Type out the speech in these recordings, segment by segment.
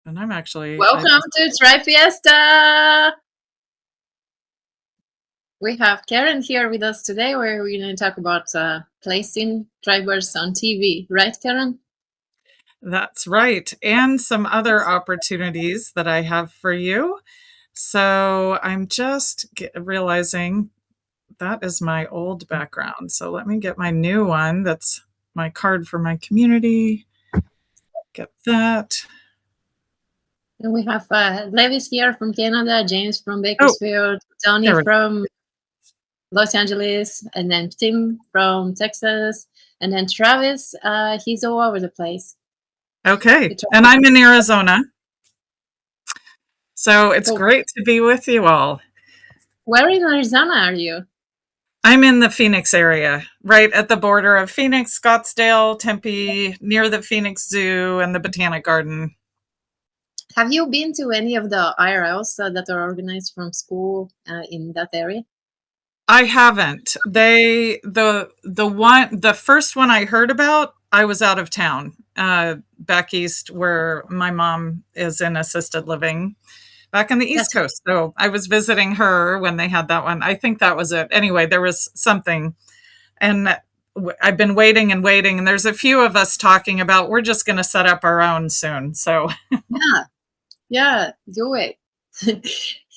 And I'm actually, I Welcome just, to Try Fiesta. We have Karin here with us today, where we're going to talk about placing drivers on TV, right, Karin? that's right. And some other opportunities that I have for you. So I'm just realizing that is my old background. So let me get my new one. That's my card for my community. Get that. And we have Levis here from Canada, James from Oh, Bakersfield, Tony there we from Los Angeles, and then Tim from Texas, and then Travis. He's all over the place. go. Okay. We try- And I'm in Arizona. So it's So, great to be with you all. where in Arizona are you? I'm in the Phoenix area, right at the border of Phoenix, Scottsdale, Tempe, near the Phoenix Zoo and the Botanic Garden. Have you been to any of the IRLs that are organized from school in that area? I haven't. The first one I heard about, I was out of town, back east where my mom is in assisted living back on the East That's Coast. So I was visiting her when they had that one. I think that was it. Anyway, there was something, and I've been waiting and waiting, and there's a few of us talking about we're just going to set up our own soon. So yeah, yeah, do it.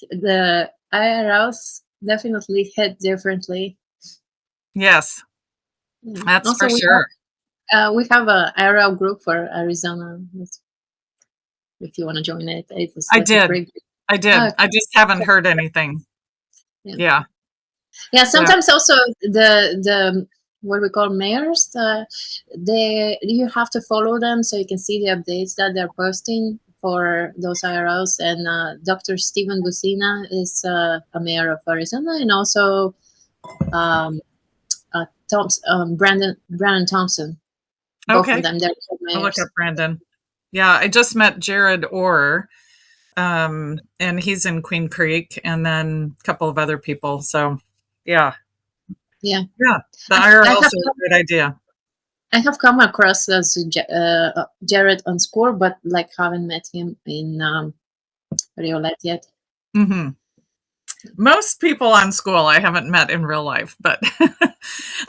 The IRLs definitely hit differently. yes, Yeah. that's for Also, sure. we have a IRL group for Arizona. If you want to join it, I it's a did. free. I Oh, did. I just haven't okay. heard anything. Yeah, Yeah. yeah. So, Sometimes also the what we call mayors, they you have to follow them so you can see the updates that they're posting for those IRLs. And Dr. Steven Busina is a mayor of Arizona, and also um, Brandon Thompson. Both of okay. them, they're I'll look mayors. up Brandon. Yeah, I just met Jared Orr, and he's in Queen Creek, and then a couple of other people. So, yeah, Yeah, yeah, the I IRL have is a great idea. I have come across Jared on school, but like haven't met him in real life yet. Hmm. Most people on school I haven't met in real life, but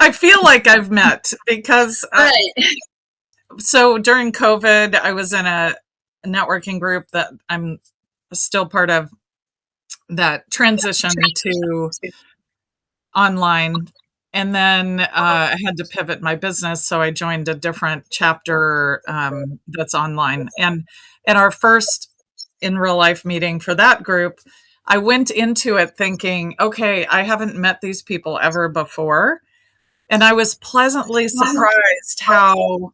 I feel like I've met because Right. so during COVID, I was in a networking group that I'm still part of that transitioned to online. And then I had to pivot my business, so I joined a different chapter that's online. And at our first in real life meeting for that group, I went into it thinking, okay, I haven't met these people ever before. And I was pleasantly surprised how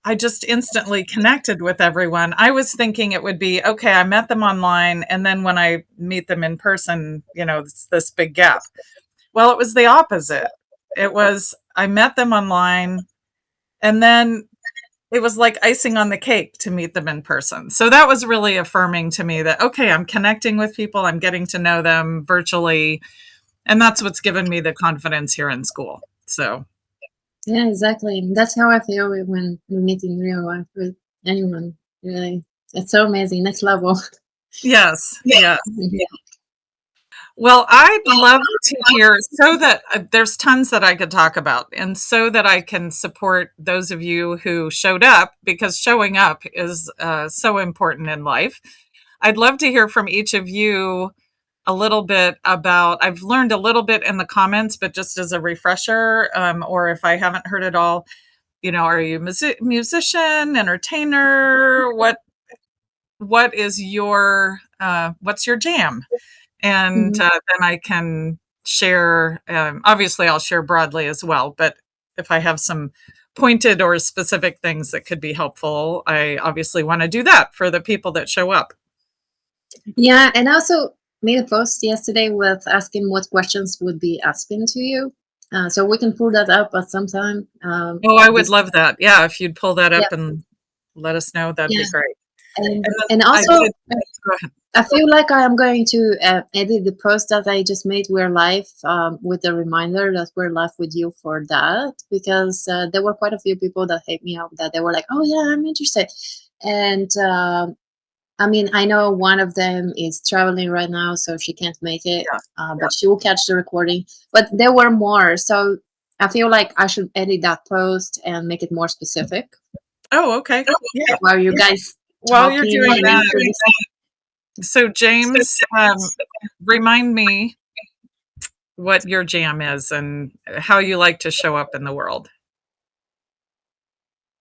I just instantly connected with everyone. I was thinking it would be okay, I met them online, and then when I meet them in person, it's this big gap. Well, it was the opposite. It was, I met them online, and then it was like icing on the cake to meet them in person. So that was really affirming to me that, okay, I'm connecting with people, I'm getting to know them virtually. And that's what's given me the confidence here in school. So, Yeah, exactly. That's how I feel when we meet in real life with anyone. Really, it's so amazing. Next level. yes, yes. Yeah. Well, I'd love to hear so that there's tons that I could talk about, and so that I can support those of you who showed up, because showing up is so important in life. I'd love to hear from each of you a little bit about, I've learned a little bit in the comments, but just as a refresher, or if I haven't heard it all, are you a musician, entertainer? What is your, what's your jam? And Mhm. then I can share. Obviously, I'll share broadly as well, but if I have some pointed or specific things that could be helpful, I obviously want to do that for the people that show up. Yeah, and I also made a post yesterday with asking what questions would be asking to you. So we can pull that up at some time. Oh, I would This, love that. Yeah, if you'd pull that yeah, up and let us know, that'd yeah, be great. And then and I also did. Go ahead. I feel like I am going to edit the post that I just made. We're live with a reminder that we're live with you for that, because there were quite a few people that hit me up that they were like, "Oh yeah, I'm interested," and I mean, I know one of them is traveling right now, so she can't make it, but she will catch the recording. But there were more, so I feel like I should edit that post and make it more specific. Oh, okay. Yeah. While you guys While you're talking doing and that, introducing- so James, remind me what your jam is and how you like to show up in the world.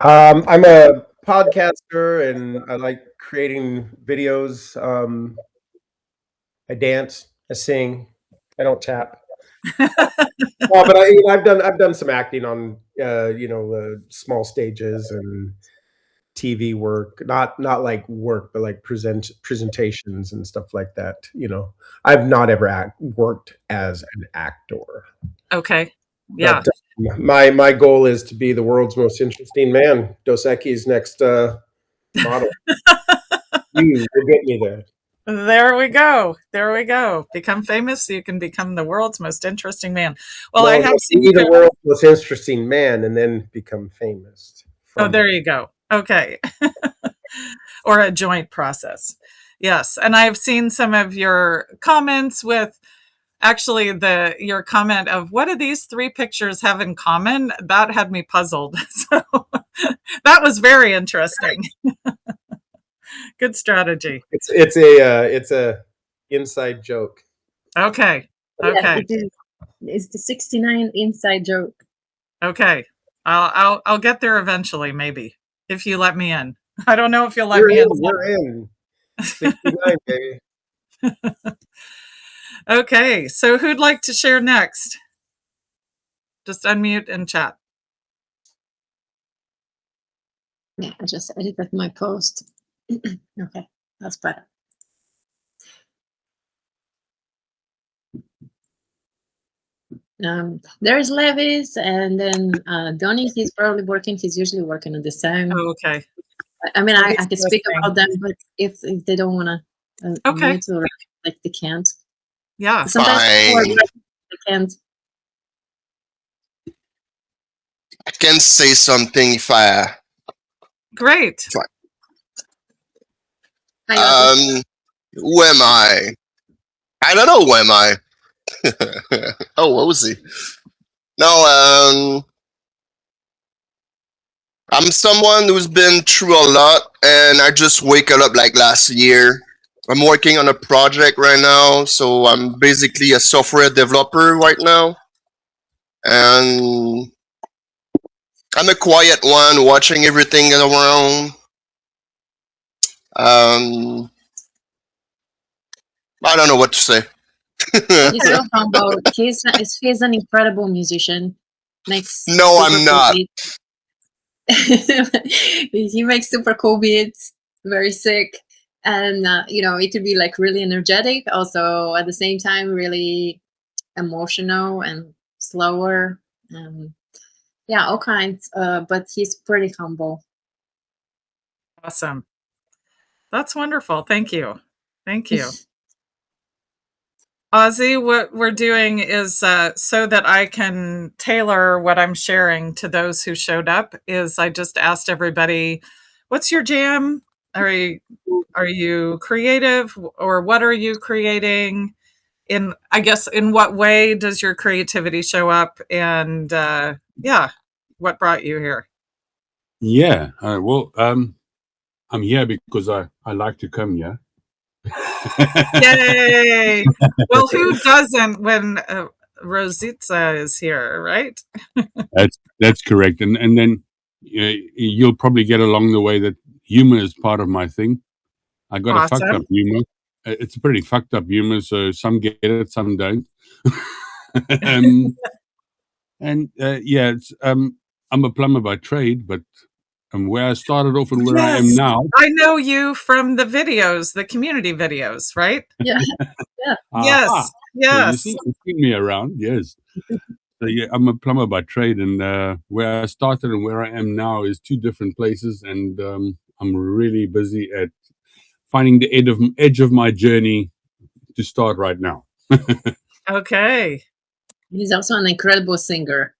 I'm a podcaster and I like creating videos. I dance, I sing, I don't tap. Well, but I've done some acting on small stages and TV work. Not like work, but like presentations and stuff like that. I've not ever worked as an actor. Okay. Yeah. But my goal is to be the world's most interesting man. Dos Equis' next model. You will get me there. There we go. There we go. Become famous so you can become the world's most interesting man. Well, No, I have seen be the world's most interesting man and then become famous. Oh, there you go. Okay. Or a joint process. Yes. And I've seen some of your comments with actually your comment of what do these three pictures have in common? That had me puzzled. So that was very interesting. Good strategy. It's a inside joke. Okay. Yeah, Okay. it's the 69 inside joke. Okay. I'll get there eventually, maybe, if you let me in. I don't know if you'll let me in. We're in. 69, baby. Okay. So who'd like to share next? Just unmute and chat. Yeah, I just edited my post. Okay, that's better. There's Levis, and then Donnie, he's probably working. He's usually working at this time. Oh, okay. I mean, I can speak about them, but if they don't want to okay. mute or like they can't. Yeah. Sometimes they can't. I can say something if I. Great. Who am I? I don't know. Who am I? Oh, what was he? No, I'm someone who's been through a lot, and I just wake up like last year. I'm working on a project right now, so I'm basically a software developer right now, and I'm a quiet one, watching everything around. I don't know what to say. He's so humble. He's an incredible musician. No, I'm not. He makes super cool beats, very sick, and it could be like really energetic. Also, at the same time, really emotional and slower. Yeah, all kinds. But he's pretty humble. Awesome. That's wonderful. Thank you. Thank you. Ozzy, what we're doing is so that I can tailor what I'm sharing to those who showed up is I just asked everybody, what's your jam? Are you creative, or what are you creating? I guess, in what way does your creativity show up? And what brought you here? Yeah, well, I'm here because I like to come here. Yay! Well, who doesn't when Rosita is here, right? That's correct, and then you'll probably get along the way that humor is part of my thing. I got Awesome. a fucked up humor. It's a pretty fucked up humor, so some get it, some don't. I'm a plumber by trade, but where I started off and where I am now. I know you from the videos, the community videos, right? Yeah. Yes. Yes. So you've seen me around, yes. So yeah, I'm a plumber by trade, and where I started and where I am now is two different places, and I'm really busy at finding the edge of my journey to start right now. Okay. He's also an incredible singer.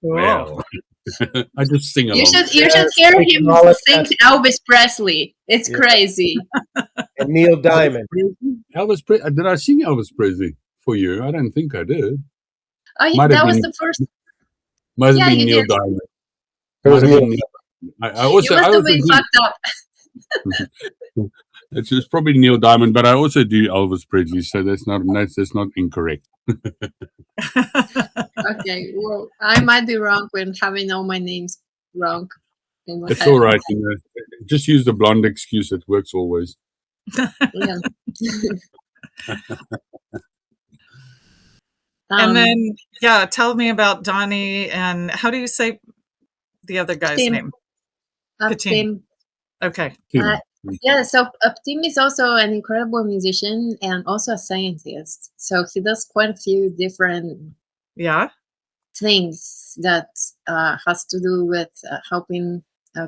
Well, I just sing along. You should Yes, hear we him can all sing attest. Elvis Presley. It's Yeah. crazy. And Neil Diamond. Did I sing Elvis Presley for you? I don't think I did. Oh, yeah, Might have that was been, the first. might have Yeah, been you Neil did. Diamond. It was Might have Neil. been Neil. I You also must have been do. fucked up. It's probably Neil Diamond, but I also do Elvis Presley, so that's not incorrect. Okay, well, I might be wrong when having all my names wrong in my It's head. all right. Just use the blonde excuse. It works always. Yeah. And then, yeah, tell me about Donnie, and how do you say the other guy's Tim. name? Katin. Okay. Yeah, so Tim is also an incredible musician and also a scientist. So he does quite a few different things that has to do with helping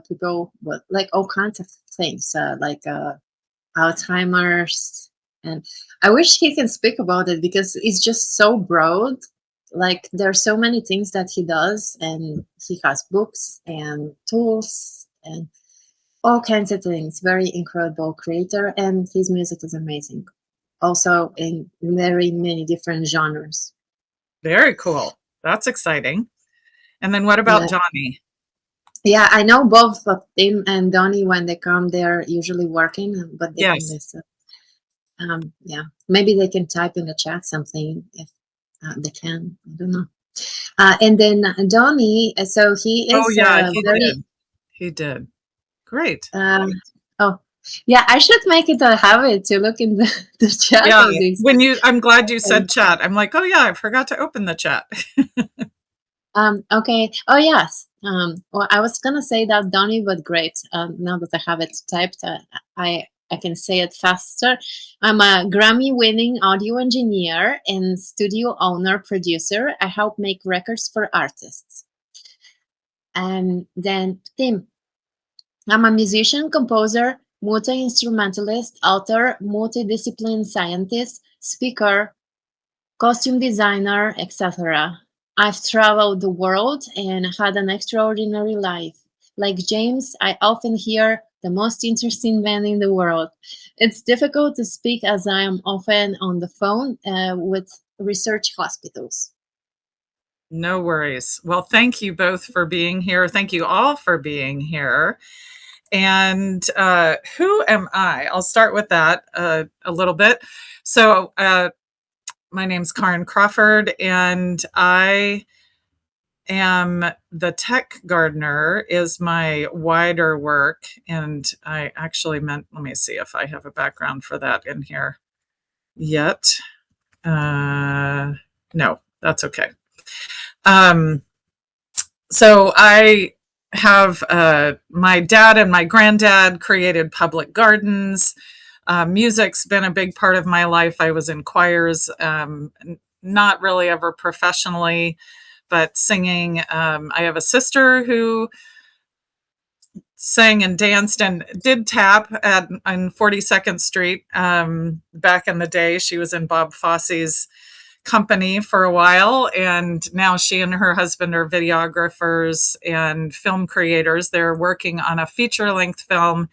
people with like all kinds of things, like Alzheimer's. And I wish he can speak about it because it's just so broad. Like there are so many things that he does, and he has books and tools and all kinds of things. Very incredible creator, and his music is amazing. Also in very many different genres. Very cool. That's exciting. And then what about Donnie? Yeah, I know both of Tim and Donnie. When they come, they're usually working, but they can listen. Yeah, maybe they can type in the chat something if they can. I don't know. And then Donnie, so he is. He did. Great. Oh, yeah, I should make it a habit to look in the chat. Yeah, I'm glad you said chat. I'm like, oh yeah, I forgot to open the chat. Okay. Oh yes. Well, I was gonna say that Donnie, but great. Now that I have it typed, I can say it faster. I'm a Grammy-winning audio engineer and studio owner producer. I help make records for artists. And then Tim. I'm a musician, composer, multi-instrumentalist, author, multidiscipline scientist, speaker, costume designer, etc. I've traveled the world and had an extraordinary life. Like James, I often hear the most interesting man in the world. It's difficult to speak as I am often on the phone with research hospitals. No worries. Well, thank you both for being here. Thank you all for being here. And who am I? I'll start with that a little bit. So my name's Karin Crawford, and I am the tech gardener is my wider work. And I actually let me see if I have a background for that in here yet. No, that's okay. So I have my dad and my granddad created public gardens. Music's been a big part of my life. I was in choirs, not really ever professionally, but singing. I have a sister who sang and danced and did tap on 42nd Street back in the day. She was in Bob Fosse's company for a while, and now she and her husband are videographers and film creators. They're working on a feature-length film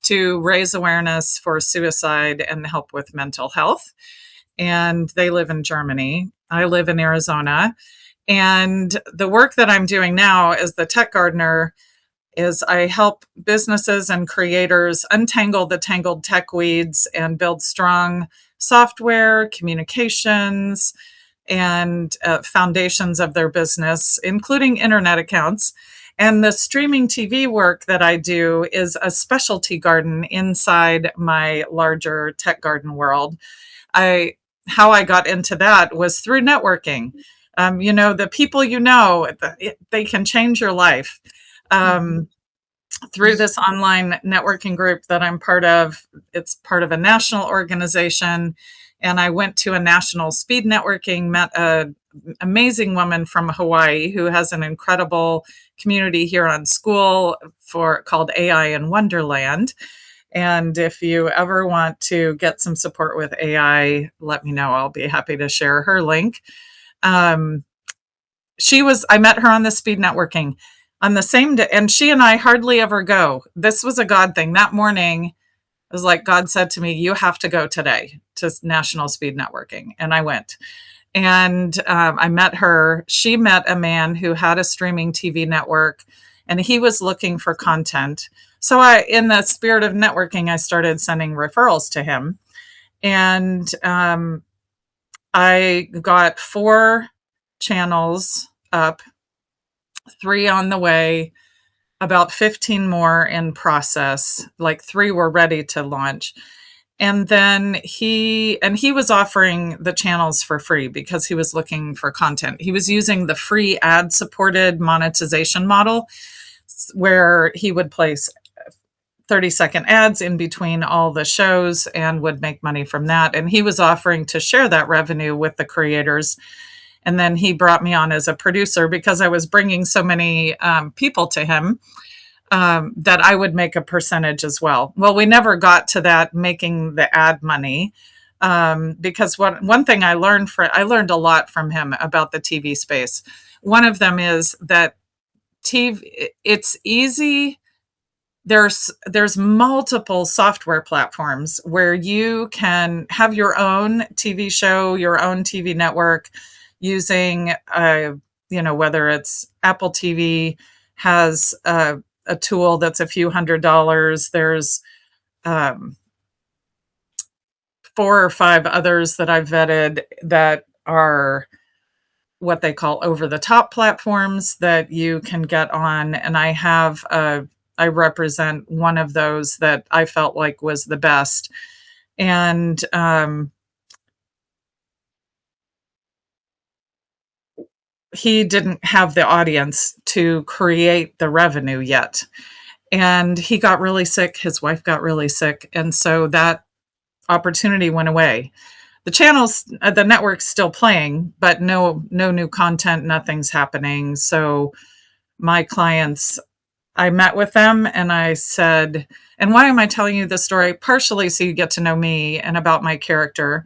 to raise awareness for suicide and help with mental health. And they live in Germany. I live in Arizona. And the work that I'm doing now as the tech gardener is I help businesses and creators untangle the tangled tech weeds and build strong software, communications, and foundations of their business, including internet accounts. And the streaming TV work that I do is a specialty garden inside my larger tech garden world. How I got into that was through networking. The people they can change your life. Through this online networking group that I'm part of. It's part of a national organization. And I went to a national speed networking, met an amazing woman from Hawaii who has an incredible community here on School called AI in Wonderland. And if you ever want to get some support with AI, let me know. I'll be happy to share her link. I met her on the speed networking. on the same day, and she and I hardly ever go. This was a God thing. That morning, it was like God said to me, you have to go today to National Speed Networking. And I went. And I met her. She met a man who had a streaming TV network, and he was looking for content. So in the spirit of networking, I started sending referrals to him. And I got 4 channels up, 3 on the way, about 15 more in process, like 3 were ready to launch. And then he was offering the channels for free because he was looking for content. He was using the free ad supported monetization model where he would place 30-second ads in between all the shows and would make money from that. And he was offering to share that revenue with the creators. And then he brought me on as a producer because I was bringing so many people to him that I would make a percentage as well. Well, we never got to that making the ad money because one thing I learned a lot from him about the TV space. One of them is that TV, it's easy. There's multiple software platforms where you can have your own TV show, your own TV network using, whether it's Apple TV has a tool that's a few $100s. There's 4 or 5 others that I've vetted that are what they call over-the-top platforms that you can get on. And I represent one of those that I felt like was the best. And he didn't have the audience to create the revenue yet. And he got really sick. His wife got really sick. And so that opportunity went away. The channels, the network's still playing, but no new content, nothing's happening. So my clients, I met with them and I said, and why am I telling you this story? Partially so you get to know me and about my character.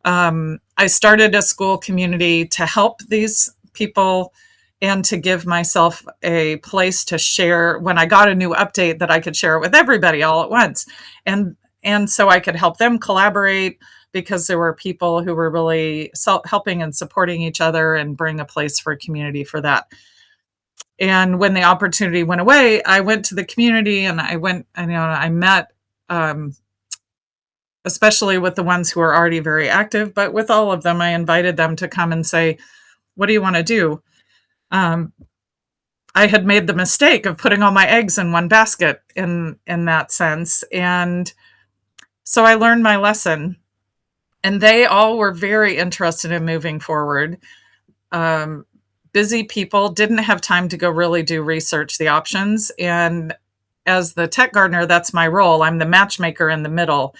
I started a school community to help these people and to give myself a place to share when I got a new update that I could share it with everybody all at once. And so I could help them collaborate because there were people who were really helping and supporting each other and bring a place for a community for that. And when the opportunity went away, I went to the community and I met, especially with the ones who are already very active, but with all of them, I invited them to come and say, what do you want to do? I had made the mistake of putting all my eggs in one basket in that sense. And so I learned my lesson, and they all were very interested in moving forward. Busy people didn't have time to go really do research the options. And as the tech gardener, that's my role. I'm the matchmaker in the middle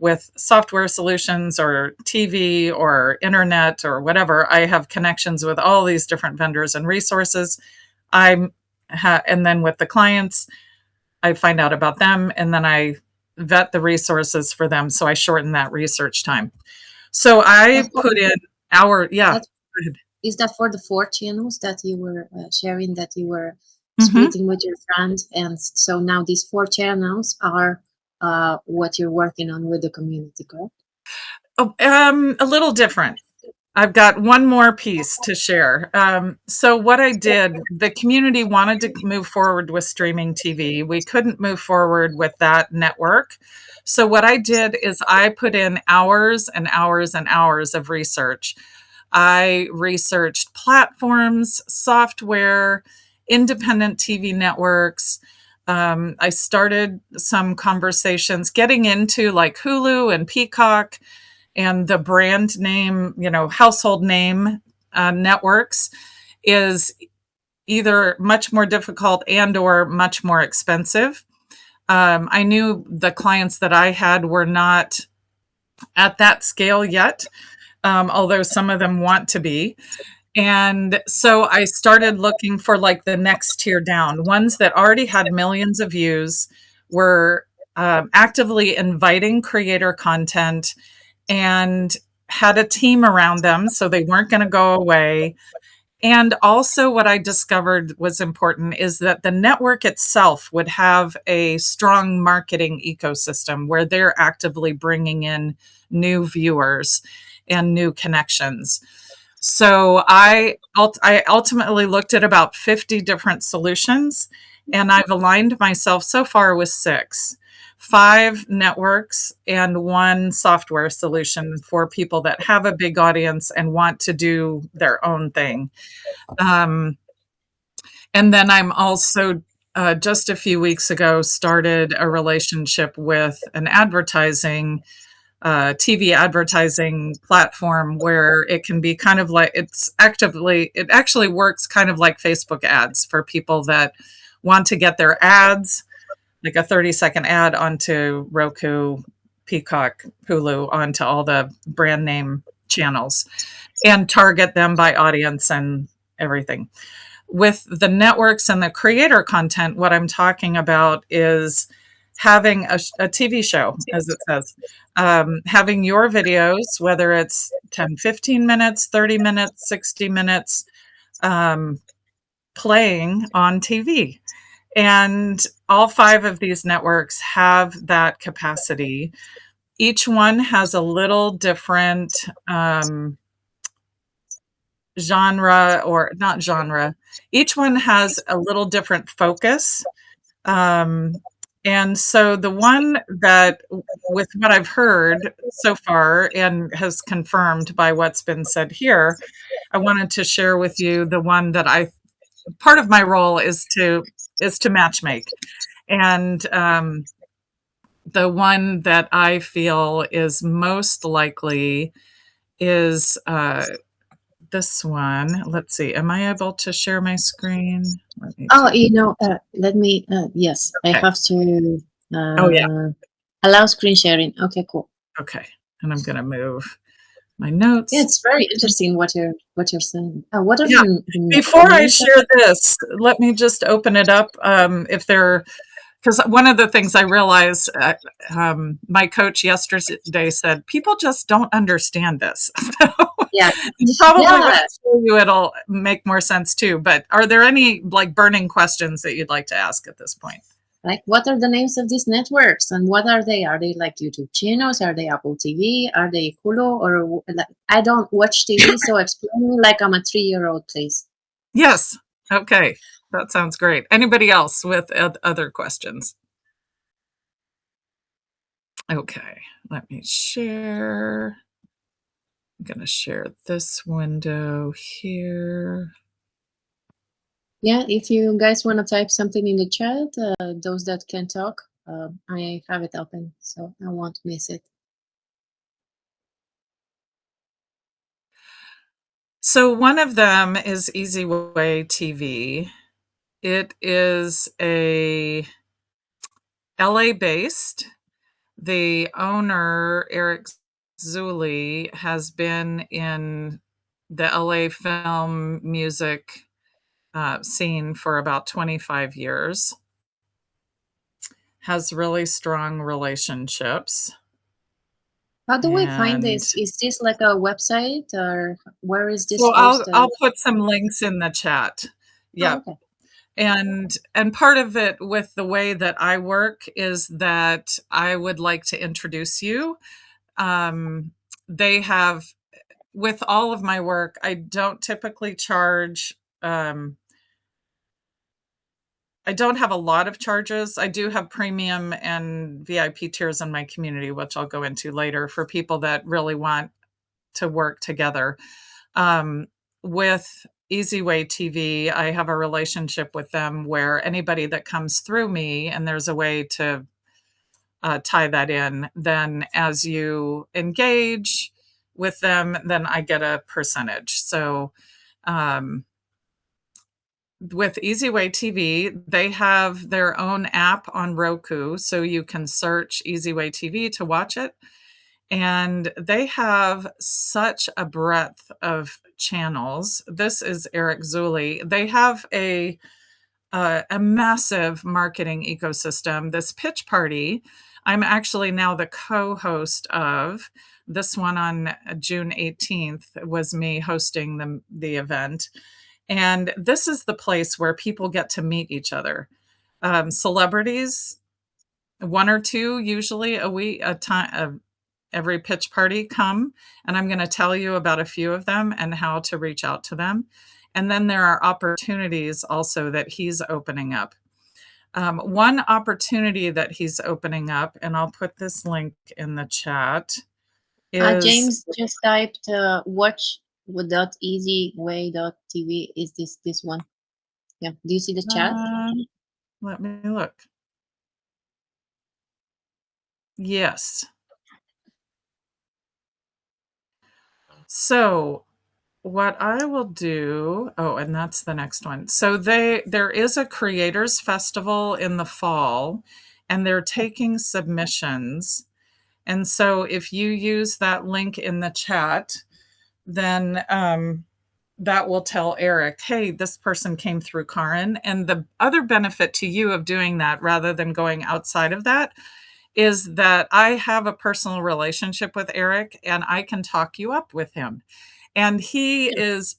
with software solutions or TV or internet or whatever. I have connections with all these different vendors and resources. And then with the clients, I find out about them and then I vet the resources for them. So I shorten that research time. So I put in Is that for the 4 channels that you were sharing, that you were splitting with your friend? And so now these 4 channels are what you're working on with the community, correct? Oh, a little different. I've got one more piece to share. So what I did, the community wanted to move forward with streaming TV. We couldn't move forward with that network. So what I did is I put in hours and hours and hours of research. I researched platforms, software, independent TV networks. I started some conversations getting into like Hulu and Peacock and the brand name, household name networks is either much more difficult and or much more expensive. I knew the clients that I had were not at that scale yet, although some of them want to be. And so I started looking for like the next tier down, ones that already had millions of views, were actively inviting creator content and had a team around them, so they weren't going to go away. And also what I discovered was important is that the network itself would have a strong marketing ecosystem where they're actively bringing in new viewers and new connections. So I ultimately looked at about 50 different solutions, and I've aligned myself so far with 6. 5 networks and 1 software solution for people that have a big audience and want to do their own thing. And then I'm also just a few weeks ago started a relationship with an advertising TV advertising platform where it can be kind of like it actually works kind of like Facebook ads for people that want to get their ads, like a 30-second ad onto Roku, Peacock, Hulu, onto all the brand name channels and target them by audience and everything. With the networks and the creator content, what I'm talking about is having a TV show, as it says, having your videos, whether it's 10, 15 minutes, 30 minutes, 60 minutes, playing on TV. And all 5 of these networks have that capacity. Each one has a little different genre, or not genre. Each one has a little different focus. And so the one that, with what I've heard so far and has confirmed by what's been said here, I wanted to share with you the one that part of my role is to matchmake. And the one that I feel is most likely is this one. Let's see. Am I able to share my screen? Oh, let me, yes, I Okay. have to Oh, yeah. allow screen sharing. Okay, cool. Okay. And I'm going to move my notes. Yeah, it's very interesting what you're saying. What are Yeah. Before I share this, let me just open it up. Because one of the things I realized, my coach yesterday said, people just don't understand this. Yeah. Probably when I show you, it'll make more sense too. But are there any like burning questions that you'd like to ask at this point? Like, what are the names of these networks and what are they? Are they like YouTube channels? Are they Apple TV? Are they Hulu? Or like, I don't watch TV, so explain me like I'm a 3-year-old, please. Yes. Okay. That sounds great. Anybody else with other questions? Okay. Let me share. I'm going to share this window here. Yeah, if you guys want to type something in the chat, those that can talk, I have it open, so I won't miss it. So one of them is Easy Way TV. It is a LA-based. The owner, Eric Zuli, has been in the LA film music scene for about 25 years. Has really strong relationships. How do we find this? Is this like a website, or where is this So posted? I'll put some links in the chat. Yeah. Oh, okay. And part of it with the way that I work is that I would like to introduce you. They have, with all of my work, I don't typically charge, I don't have a lot of charges. I do have premium and VIP tiers in my community, which I'll go into later, for people that really want to work together. With Easy Way TV, I have a relationship with them where anybody that comes through me, and there's a way to tie that in, then as you engage with them, then I get a percentage. So with Easy Way TV, they have their own app on Roku, so you can search Easy Way TV to watch it. And they have such a breadth of channels. This is Eric Zuli. They have a massive marketing ecosystem. This pitch party, I'm actually now the co-host of. This one on June 18th was me hosting the event. And this is the place where people get to meet each other. Celebrities, one or two usually a week, a time, every pitch party come, and I'm going to tell you about a few of them and how to reach out to them. And then there are opportunities also that he's opening up. One opportunity that he's opening up, and I'll put this link in the chat, is James just typed watch without easyway.tv. Is this one? Yeah. Do you see the chat? Let me look. Yes. So what I will do, and that's the next one. So there is a creators festival in the fall, and they're taking submissions. And so if you use that link in the chat, then that will tell Eric, hey, this person came through Karin. And the other benefit to you of doing that rather than going outside of that is that I have a personal relationship with Eric and I can talk you up with him. And he is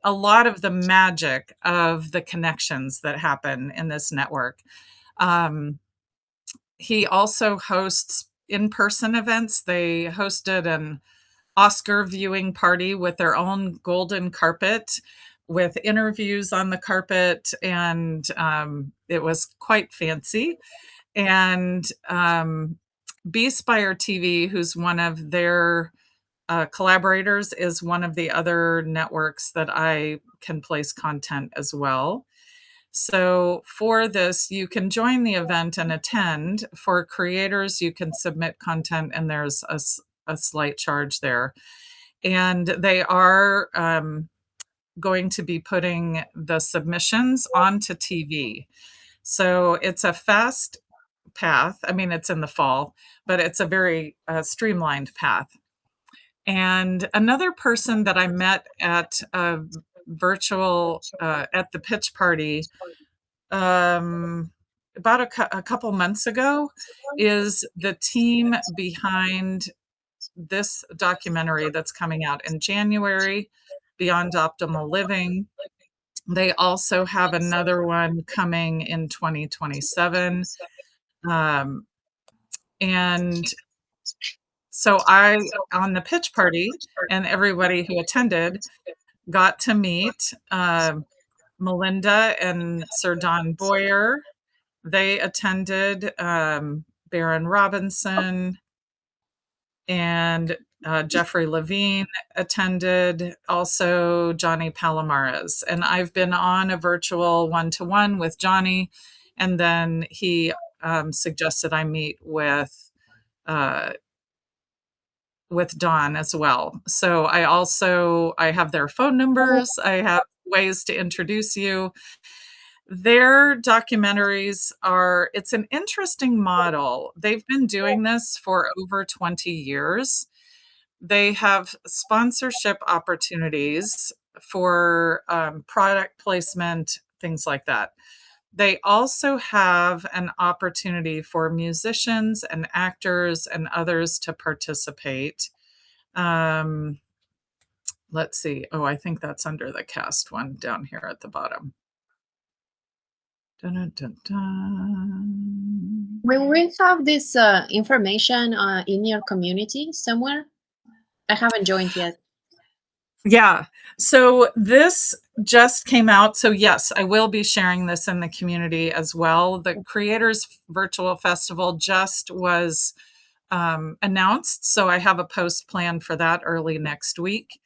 a lot of the magic of the connections that happen in this network. He also hosts in-person events. They hosted an Oscar viewing party with their own golden carpet with interviews on the carpet, and it was quite fancy. And B-Spire TV, who's one of their collaborators, is one of the other networks that I can place content as well. So for this, you can join the event and attend. For creators, you can submit content, and there's a slight charge there. And they are going to be putting the submissions onto TV. So it's a fast path. I mean, it's in the fall, but it's a very streamlined path. And another person that I met at a virtual, at the pitch party about a couple months ago, is the team behind this documentary that's coming out in January, Beyond Optimal Living. They also have another one coming in 2027. And so I, on the pitch party, and everybody who attended got to meet Melinda and Sir Don Boyer. They attended, Baron Robinson, and Jeffrey Levine attended, also Johnny Palomares. And I've been on a virtual one-to-one with Johnny, and then he suggested I meet with Dawn as well. So I have their phone numbers. I have ways to introduce you. Their documentaries it's an interesting model. They've been doing this for over 20 years. They have sponsorship opportunities for product placement, things like that. They also have an opportunity for musicians and actors and others to participate. Let's see. Oh, I think that's under the cast one down here at the bottom. Dun, dun, dun. Will we have this information in your community somewhere? I haven't joined yet. Yeah. So this just came out. So yes, I will be sharing this in the community as well. The Creators Virtual Festival just was announced. So I have a post planned for that early next week.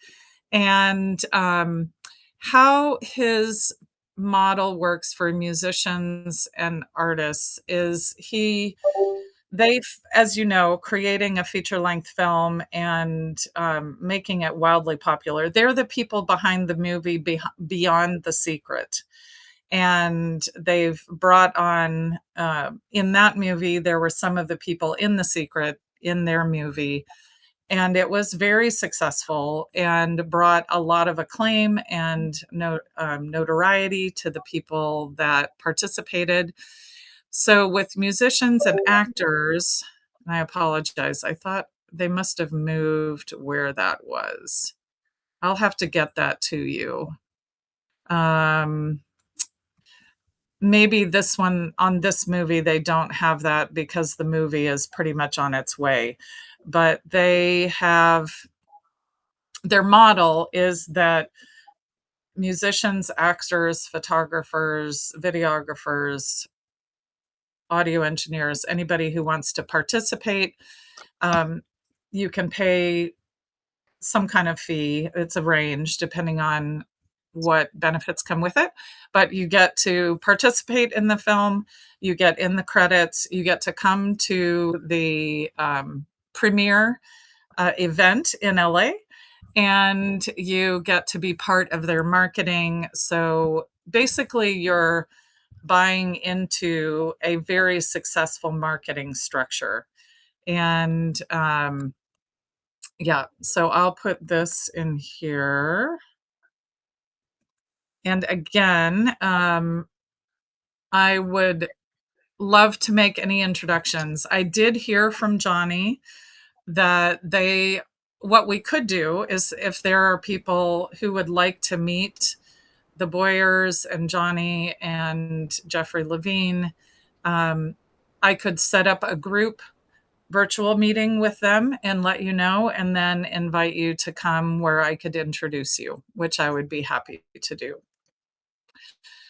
And how his model works for musicians and artists is they've, as you know, creating a feature-length film and making it wildly popular. They're the people behind the movie Beyond the Secret. And they've brought on, in that movie, there were some of the people in The Secret in their movie. And it was very successful and brought a lot of acclaim and notoriety to the people that participated. So with musicians and actors, and I apologize, I thought they must have moved where that was. I'll have to get that to you. Maybe this one on this movie, they don't have that because the movie is pretty much on its way. But they have their model is that musicians, actors, photographers, videographers, audio engineers, anybody who wants to participate, you can pay some kind of fee. It's a range depending on what benefits come with it, but you get to participate in the film, you get in the credits, you get to come to the premiere event in LA, and you get to be part of their marketing. So basically, you're buying into a very successful marketing structure. And yeah, so I'll put this in here. And again, I would love to make any introductions. I did hear from Johnny that what we could do is if there are people who would like to meet the Boyers and Johnny and Jeffrey Levine, I could set up a group virtual meeting with them and let you know, and then invite you to come where I could introduce you, which I would be happy to do.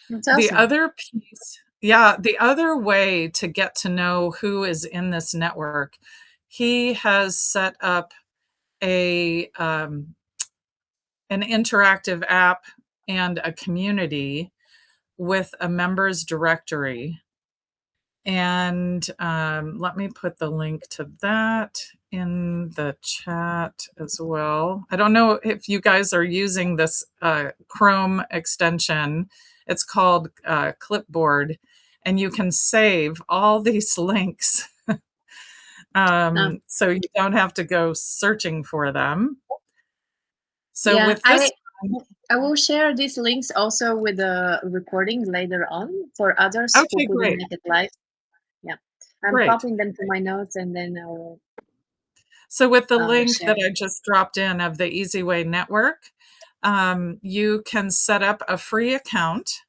That's The awesome. other piece, yeah, the other way to get to know who is in this network, he has set up an interactive app and a community with a members directory. And let me put the link to that in the chat as well. I don't know if you guys are using this Chrome extension. It's called Clipboard, and you can save all these links so you don't have to go searching for them. So Yeah, with this, I will share these links also with the recording later on for others okay, who couldn't great. make it live. Yeah, I'm Great. copying them to my notes, and then I will So with the link share. that I just dropped in of the Easy Way Network, you can set up a free account,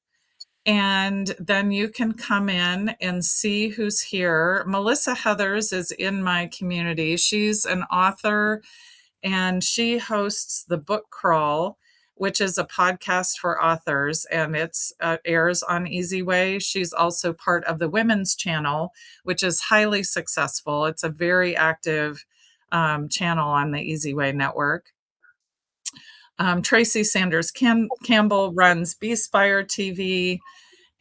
and then you can come in and see who's here. Melissa Heathers is in my community. She's an author, and she hosts the Book Crawl, which is a podcast for authors, and it's airs on Easy Way. She's also part of the Women's Channel, which is highly successful. It's a very active channel on the Easy Way Network. Tracy Sanders Campbell runs B-Spire TV,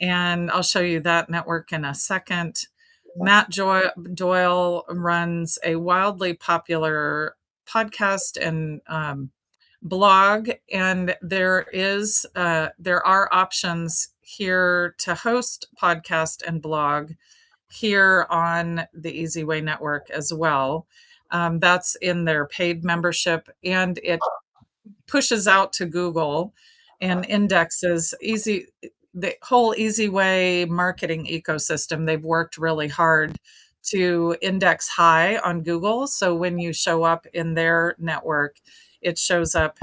and I'll show you that network in a second. Matt Doyle runs a wildly popular podcast and blog, and there are options here to host podcast and blog here on the Easy Way Network as well. That's in their paid membership, and it pushes out to Google and indexes the whole Easy Way marketing ecosystem. They've worked really hard to index high on Google. So when you show up in their network, it shows up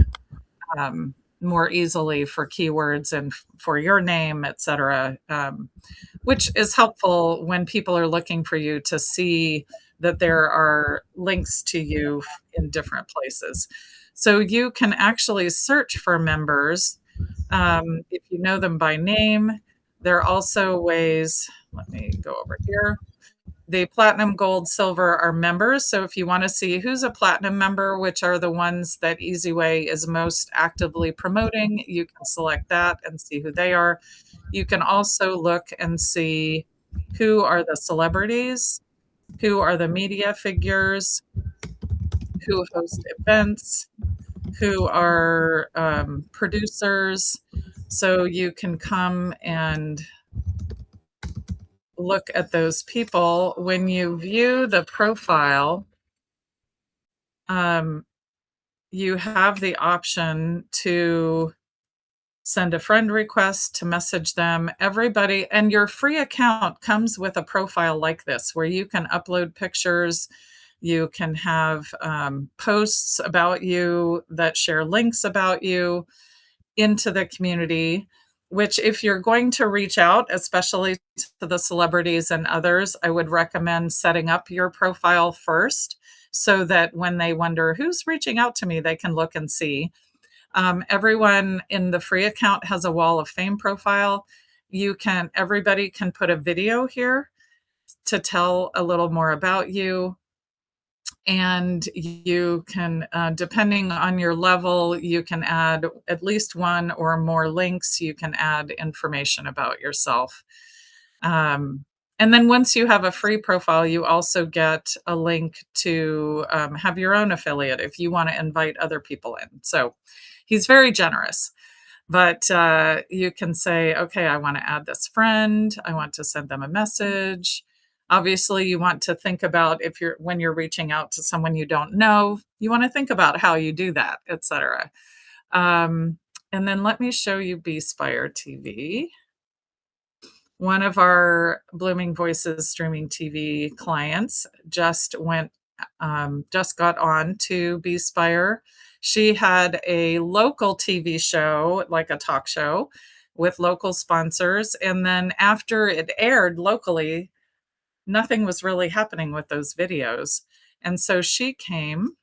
more easily for keywords and for your name, etc., which is helpful when people are looking for you to see that there are links to you in different places. So you can actually search for members if you know them by name. There are also ways, let me go over here. The platinum, gold, silver are members. So if you want to see who's a platinum member, which are the ones that Easy Way is most actively promoting, you can select that and see who they are. You can also look and see who are the celebrities, who are the media figures, who host events, who are producers. So you can come and look at those people. When you view the profile, you have the option to send a friend request, to message them. Everybody, and your free account comes with a profile like this, where you can upload pictures, you can have posts about you that share links about you. into the community, which if you're going to reach out, especially to the celebrities and others, I would recommend setting up your profile first so that when they wonder who's reaching out to me, they can look and see. Everyone in the free account has a Wall of Fame profile. Everybody can put a video here to tell a little more about you. And you can, depending on your level, you can add at least one or more links. You can add information about yourself. And then once you have a free profile, you also get a link to have your own affiliate if you want to invite other people in. So he's very generous. But you can say, okay, I want to add this friend. I want to send them a message. Obviously, you want to think about when you're reaching out to someone you don't know, you want to think about how you do that, etc. And then let me show you BSpire TV. One of our Blooming Voices streaming TV clients just got on to BSpire. She had a local TV show, like a talk show with local sponsors. And then after it aired locally, nothing was really happening with those videos. And so she came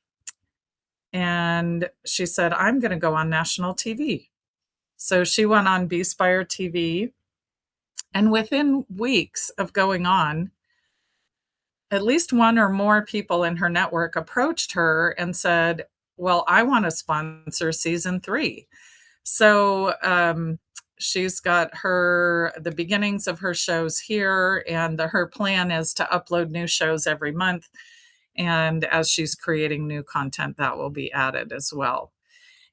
and she said, I'm going to go on national TV. So she went on BSpire TV. And within weeks of going on, at least one or more people in her network approached her and said, well, I want to sponsor season 3. So she's got the beginnings of her shows here, and her plan is to upload new shows every month. And as she's creating new content, that will be added as well.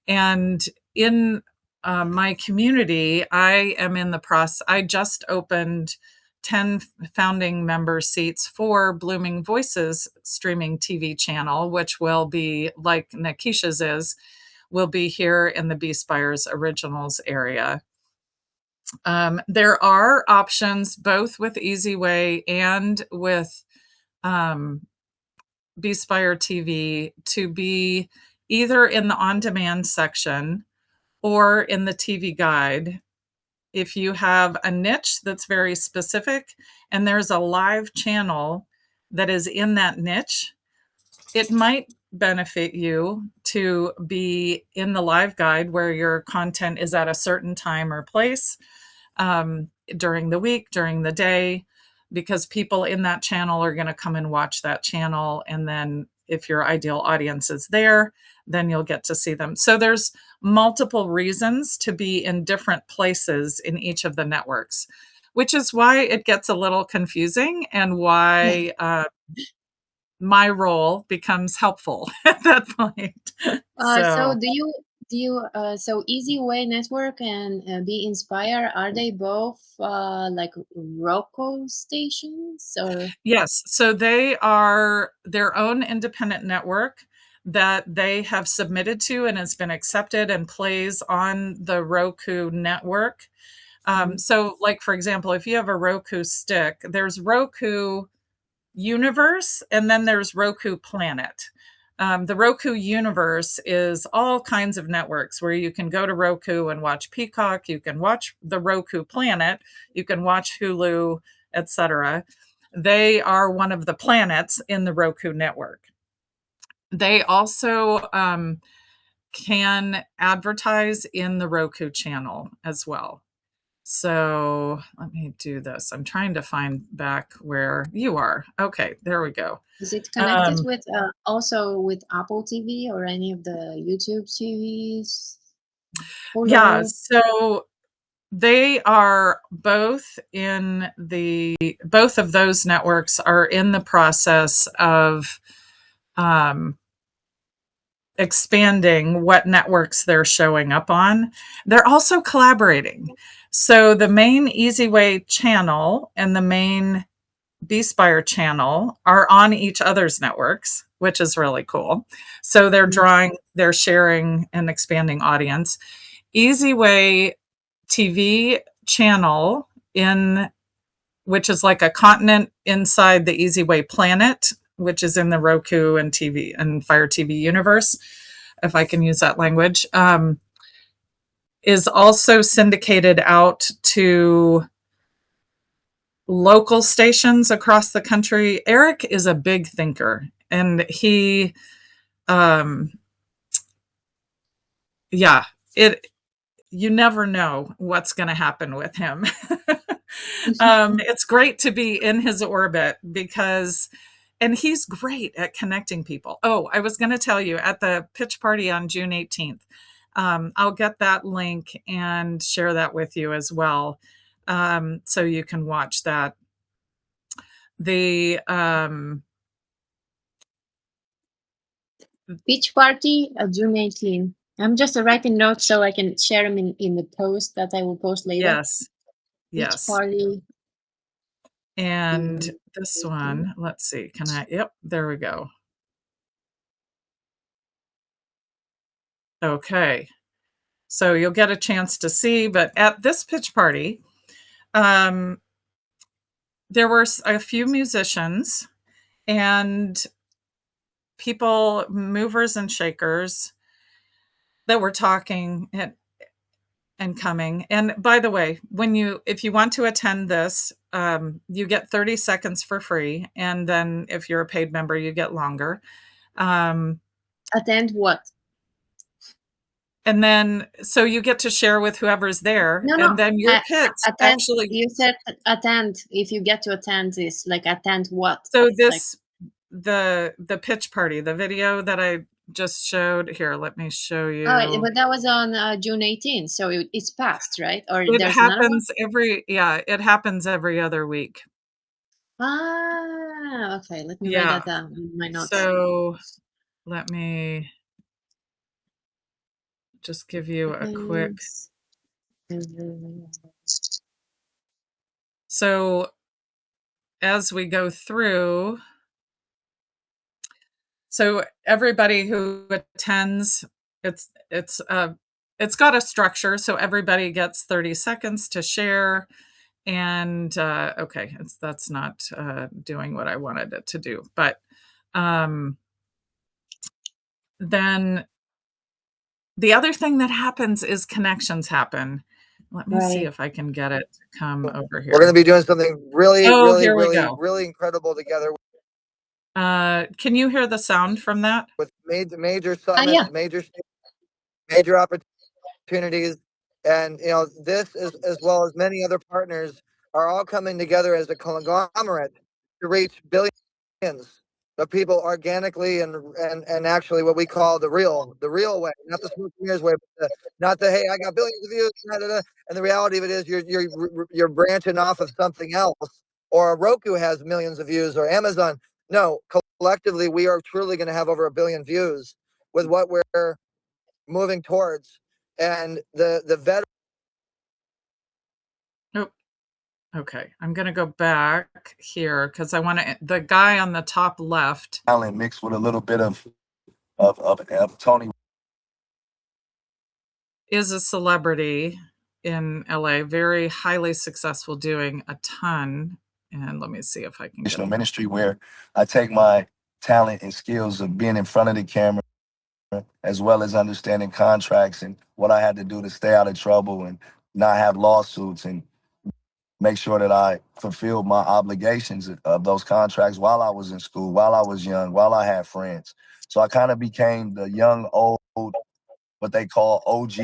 And in my community, I am in the process. I just opened 10 founding member seats for Blooming Voices streaming TV channel, which will be like Nikisha's will be here in the BSpire's Originals area. There are options both with EasyWay and with BSpire TV to be either in the on-demand section or in the TV guide. If you have a niche that's very specific and there's a live channel that is in that niche, it might benefit you to be in the live guide where your content is at a certain time or place during the week, during the day, because people in that channel are going to come and watch that channel. And then if your ideal audience is there, then you'll get to see them. So there's multiple reasons to be in different places in each of the networks, which is why it gets a little confusing and why my role becomes helpful at that point. So so EasyWay Network and BSpire, are they both like Roku stations or? Yes, so they are their own independent network that they have submitted to and has been accepted and plays on the Roku network. So like, for example, if you have a Roku stick, there's Roku Universe and then there's Roku Planet. The Roku Universe is all kinds of networks where you can go to Roku and watch Peacock, you can watch the Roku Planet, you can watch Hulu, etc. They are one of the planets in the Roku network. They also can advertise in the Roku channel as well. So let me do this. I'm trying to find back where you are. Okay, there we go. Is it connected with also with Apple TV or any of the YouTube TVs? Yeah, so they are both both of those networks are in the process of expanding what networks they're showing up on. They're also collaborating. So the main EasyWay channel and the main BSpire channel are on each other's networks, which is really cool. So they're sharing and expanding audience. EasyWay TV channel which is like a continent inside the EasyWay planet, which is in the Roku and TV and Fire TV universe, if I can use that language. is also syndicated out to local stations across the country. Eric is a big thinker, and he, yeah, you never know what's going to happen with him. It's great to be in his orbit and he's great at connecting people. Oh, I was going to tell you, at the pitch party on June 18th, I'll get that link and share that with you as well, so you can watch that. The Beach party, June 18. I'm just writing notes so I can share them in the post that I will post later. yes, Beach yes. party. And this one, let's see, yep, there we go. Okay. So you'll get a chance to see, but at this pitch party, there were a few musicians and people, movers and shakers, that were talking and coming. And by the way, if you want to attend this, you get 30 seconds for free. And then if you're a paid member, you get longer. Attend what? And then, so you get to share with whoever's there. No, and then your pitch attend, actually. You said attend. If you get to attend this, like attend what? So this, the pitch party, the video that I just showed here, let me show you. Oh, but that was on June 18th, so it's past, right? Or it there's happens it happens every other week. Ah, okay. Let me write that down in my notes. So let me just give you a quick. So as we go through, so everybody who attends, it's got a structure, so everybody gets 30 seconds to share. And okay, that's not doing what I wanted it to do, but then the other thing that happens is connections happen. Let me see if I can get it to come over here. We're going to be doing something really incredible together. Can you hear the sound from that? With major summits, major opportunities, and this as well as many other partners are all coming together as a conglomerate to reach billions of people organically and actually what we call the real way, not the smoke and mirrors way, but not the hey, I got billions of views, and the reality of it is you're branching off of something else, or Roku has millions of views, or Amazon. No, collectively we are truly going to have over 1 billion views with what we're moving towards, and the veteran. Okay, I'm going to go back here because I want to. The guy on the top left, talent mixed with a little bit of Tony, is a celebrity in LA, very highly successful, doing a ton. And let me see if I can get ministry where I take my talent and skills of being in front of the camera, as well as understanding contracts and what I had to do to stay out of trouble and not have lawsuits, and make sure that I fulfilled my obligations of those contracts while I was in school, while I was young, while I had friends. So I kind of became the young, old, what they call OG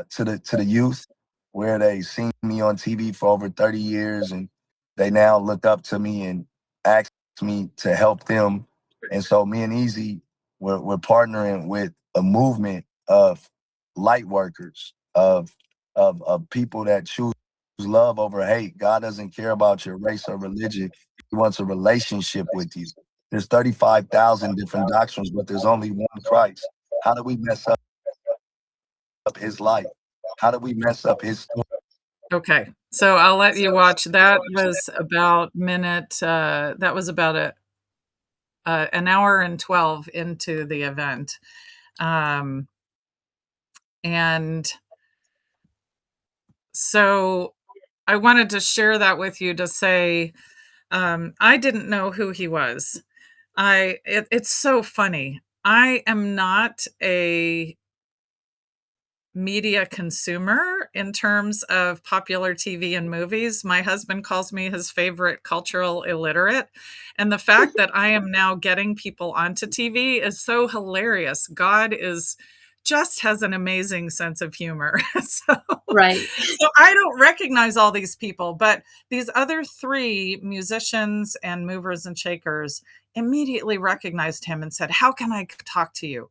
to the youth, where they seen me on TV for over 30 years, and they now look up to me and ask me to help them. And so me and Easy, we're partnering with a movement of light workers, of people that choose love over hate. God doesn't care about your race or religion. He wants a relationship with you. There's 35,000 different doctrines, but there's only one Christ. How do we mess up his life? How do we mess up his story? Okay, so I'll let you watch. That was about that was about an hour and 12 into the event. And so I wanted to share that with you to say, I didn't know who he was. It's so funny. I am not a media consumer in terms of popular TV and movies. My husband calls me his favorite cultural illiterate. And the fact that I am now getting people onto TV is so hilarious. God is just has an amazing sense of humor. Right. So I don't recognize all these people, but these other three musicians and movers and shakers immediately recognized him and said, "How can I talk to you?"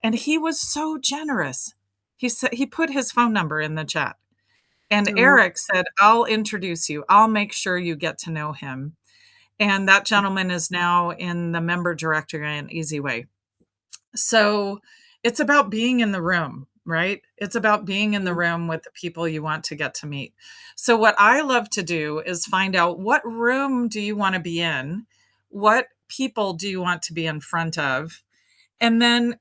And he was so generous. He said he put his phone number in the chat. And Oh, Eric said, "I'll introduce you. I'll make sure you get to know him." And that gentleman is now in the member directory in EasyWay. So it's about being in the room, right? It's about being in the room with the people you want to get to meet. So what I love to do is find out, what room do you want to be in? What people do you want to be in front of? And then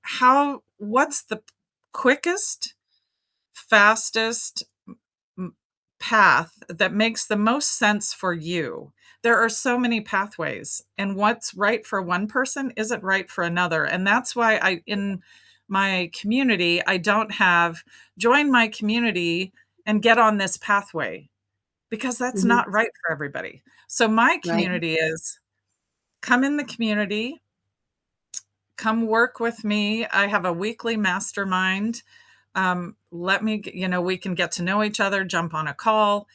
what's the quickest, fastest path that makes the most sense for you? There are so many pathways, and what's right for one person isn't right for another. And that's why in my community, I don't have join my community and get on this pathway, because that's mhm, not right for everybody. So my right. community is, come in the community, come work with me. I have a weekly mastermind. We can get to know each other, jump on a call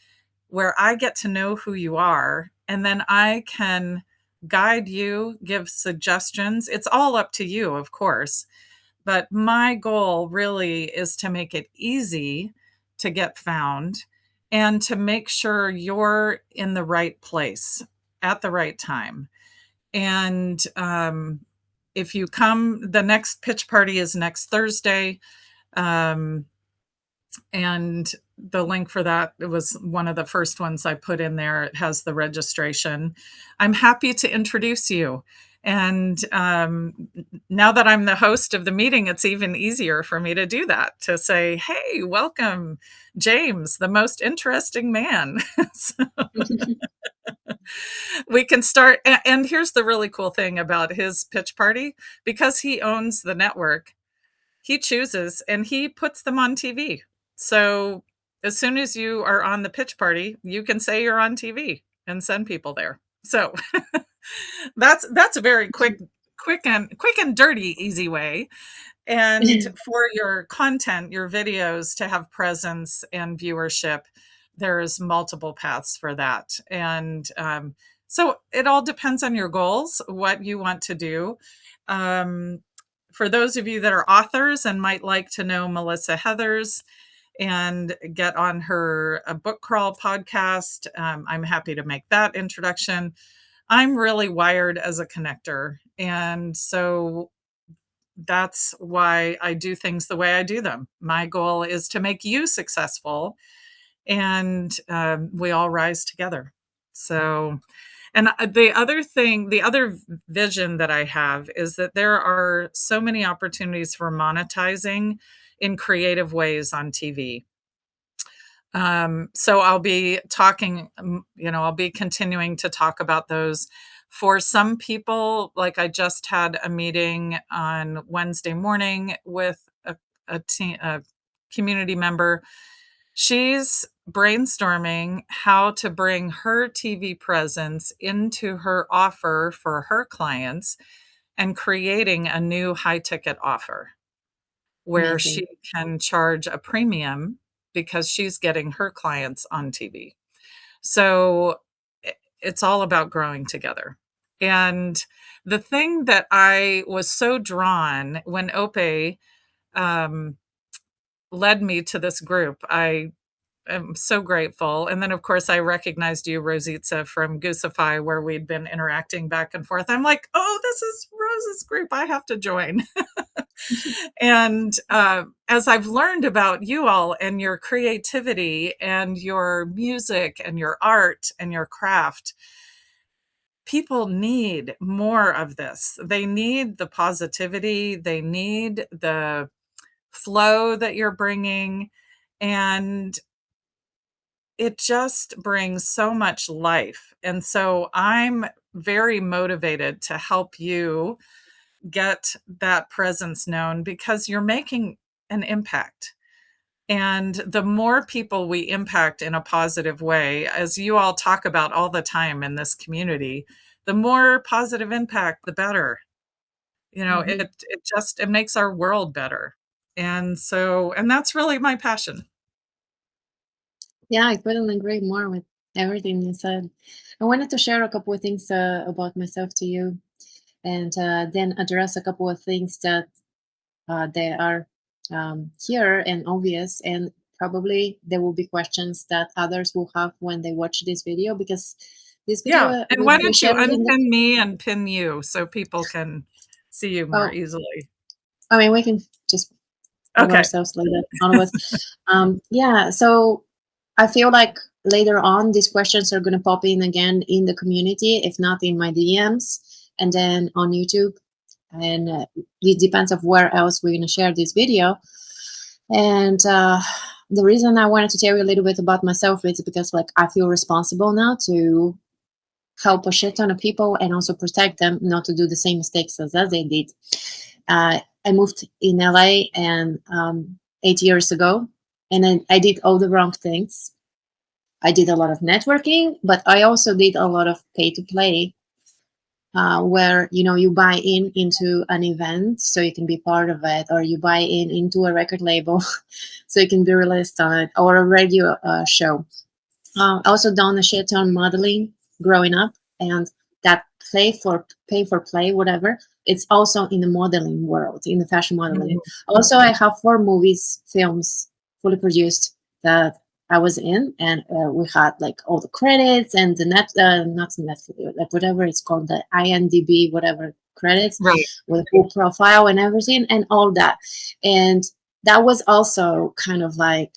where I get to know who you are, and then I can guide you, give suggestions. It's all up to you, of course. But my goal really is to make it easy to get found and to make sure you're in the right place at the right time. And if you come, the next pitch party is next Thursday. Um, and the link for that, it was one of the first ones I put in there. It has the registration. I'm happy to introduce you. And now that I'm the host of the meeting, it's even easier for me to do that, to say, "Hey, welcome, James, the most interesting man." So we can start. And here's the really cool thing about his pitch party: because he owns the network, he chooses and he puts them on TV. So as soon as you are on the pitch party, you can say you're on TV and send people there. So that's a very quick and dirty, easy way. And for your content, your videos to have presence and viewership, there's multiple paths for that. And so it all depends on your goals, what you want to do. Um, for those of you that are authors and might like to know Melissa Heathers and get on her book crawl podcast, I'm happy to make that introduction. I'm really wired as a connector. And so that's why I do things the way I do them. My goal is to make you successful, and we all rise together. So, and the other vision that I have is that there are so many opportunities for monetizing in creative ways on TV. So I'll be talking, I'll be continuing to talk about those. For some people, like I just had a meeting on Wednesday morning with a community member. She's brainstorming how to bring her TV presence into her offer for her clients and creating a new high ticket offer where Amazing. she can charge a premium because she's getting her clients on TV. So it's all about growing together. And the thing that I was so drawn when Ope led me to this group, I am so grateful. And then, of course, I recognized you, Rositza, from Goosify, where we'd been interacting back and forth. I'm like, oh, this is Rose's group. I have to join. And as I've learned about you all and your creativity and your music and your art and your craft, people need more of this. They need the positivity, they need the flow that you're bringing. And it just brings so much life. And so I'm very motivated to help you get that presence known, because you're making an impact. And the more people we impact in a positive way, as you all talk about all the time in this community, the more positive impact, the better. You know, Mhm. it makes our world better. And that's really my passion. Yeah, I couldn't agree more with everything you said. I wanted to share a couple of things about myself to you, and then address a couple of things that they are here and obvious, and probably there will be questions that others will have when they watch this video, because this video Yeah. And will why be don't you shared in the. unpin me and pin you so people can see you more Oh, easily? I mean, we can just put Okay. ourselves like that, none of us. Yeah, so I feel like later on these questions are going to pop in again in the community, if not in my DMs, and then on YouTube. And it depends of where else we're going to share this video. And the reason I wanted to tell you a little bit about myself is because, like, I feel responsible now to help a shit ton of people and also protect them not to do the same mistakes as they did. I moved in LA and 8 years ago, and then I did all the wrong things. I did a lot of networking, but I also did a lot of pay to play, where you buy into an event so you can be part of it, or you buy into a record label so you can be released on it, or a radio show. I also done a shit ton modeling growing up, and that pay for play, whatever. It's also in the modeling world, in the fashion modeling. Mhm. Also, I have 4 films, fully produced, that I was in, and we had like all the credits and the not the net, like whatever it's called, the IMDb, whatever credits, Right. with full profile and everything, and all that. And that was also kind of like,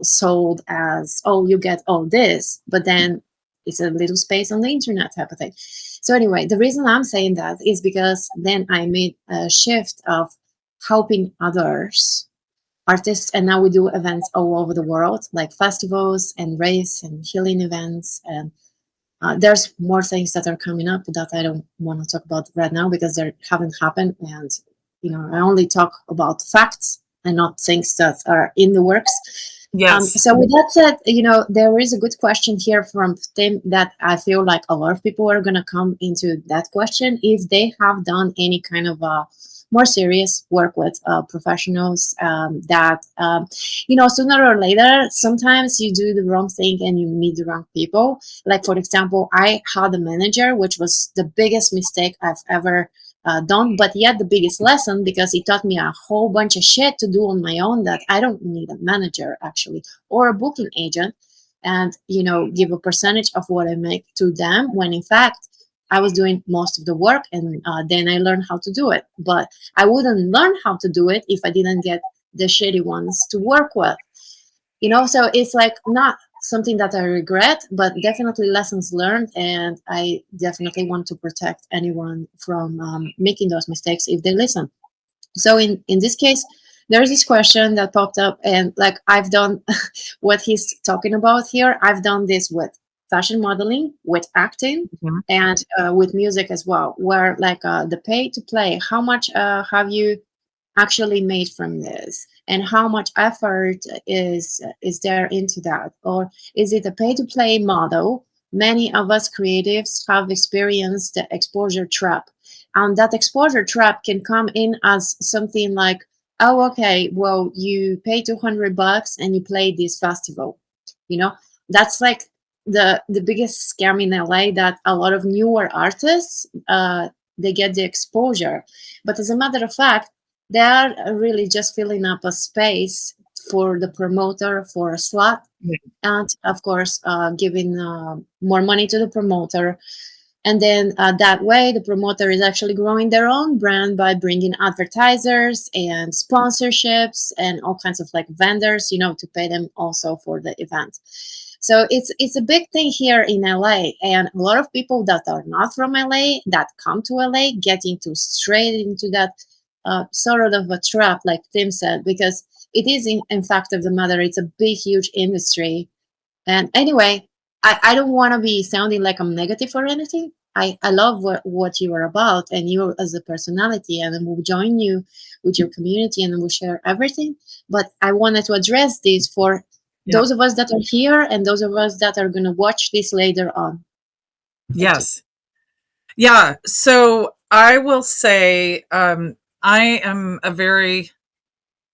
sold as, oh, you get all this, but then it's a little space on the internet type of thing. So anyway, the reason I'm saying that is because then I made a shift of helping others, artists, and now we do events all over the world, like festivals and race and healing events. And there's more things that are coming up that I don't want to talk about right now because they haven't happened. And, I only talk about facts and not things that are in the works. Yes. So with that said, there is a good question here from Tim that I feel like a lot of people are going to come into that question if they have done any kind of more serious work with professionals, that, sooner or later, sometimes you do the wrong thing and you meet the wrong people. Like, for example, I had a manager, which was the biggest mistake I've ever done, but yet the biggest lesson, because it taught me a whole bunch of shit to do on my own that I don't need a manager actually, or a booking agent, and give a percentage of what I make to them, when in fact I was doing most of the work. And then I learned how to do it, but I wouldn't learn how to do it if I didn't get the shitty ones to work with. So it's like not something that I regret, but definitely lessons learned, and I definitely want to protect anyone from making those mistakes if they listen. So in this case, there's this question that popped up, and like, I've done what he's talking about here. I've done this with fashion modeling, with acting, Mhm. and with music as well, where like the pay to play, how much have you actually made from this, and how much effort is there into that, or is it a pay to play model? Many of us creatives have experienced the exposure trap, and that exposure trap can come in as something like, oh, okay, well, you pay $200 and you play this festival. you know that's like the biggest scam in LA, that a lot of newer artists, they get the exposure, but as a matter of fact, they are really just filling up a space for the promoter for a slot, Yeah. and of course giving more money to the promoter. And then that way the promoter is actually growing their own brand by bringing advertisers and sponsorships and all kinds of like vendors, to pay them also for the event. So it's a big thing here in LA, and a lot of people that are not from LA that come to LA get into straight into that sort of a trap, like Tim said, because it is in fact of the matter, it's a big, huge industry. And anyway, I don't want to be sounding like I'm negative or anything. I love what you are about and you as a personality, and we'll join you with your community and we'll share everything. But I wanted to address this for those of us that are here and those of us that are going to watch this later on. Yes. Yeah. So I will say I am a very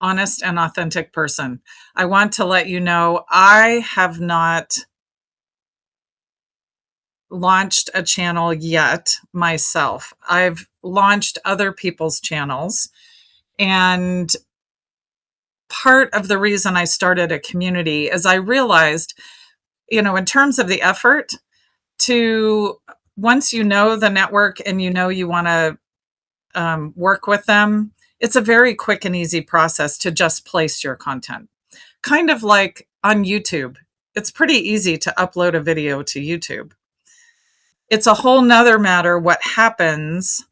honest and authentic person. I want to let you know I have not launched a channel yet myself. I've launched other people's channels, and part of the reason I started a community is I realized, in terms of the effort to, once you know the network and you want to work with them, it's a very quick and easy process to just place your content. Kind of like on YouTube. It's pretty easy to upload a video to YouTube. It's a whole nother matter what happens,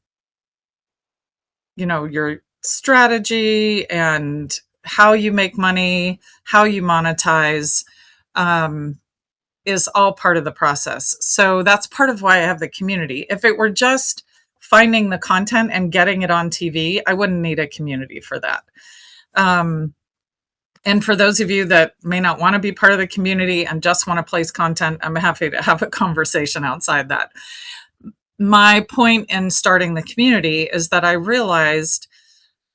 your strategy and how you make money, how you monetize, is all part of the process. So that's part of why I have the community. If it were just finding the content and getting it on TV, I wouldn't need a community for that. And for those of you that may not want to be part of the community and just want to place content, I'm happy to have a conversation outside that. My point in starting the community is that I realized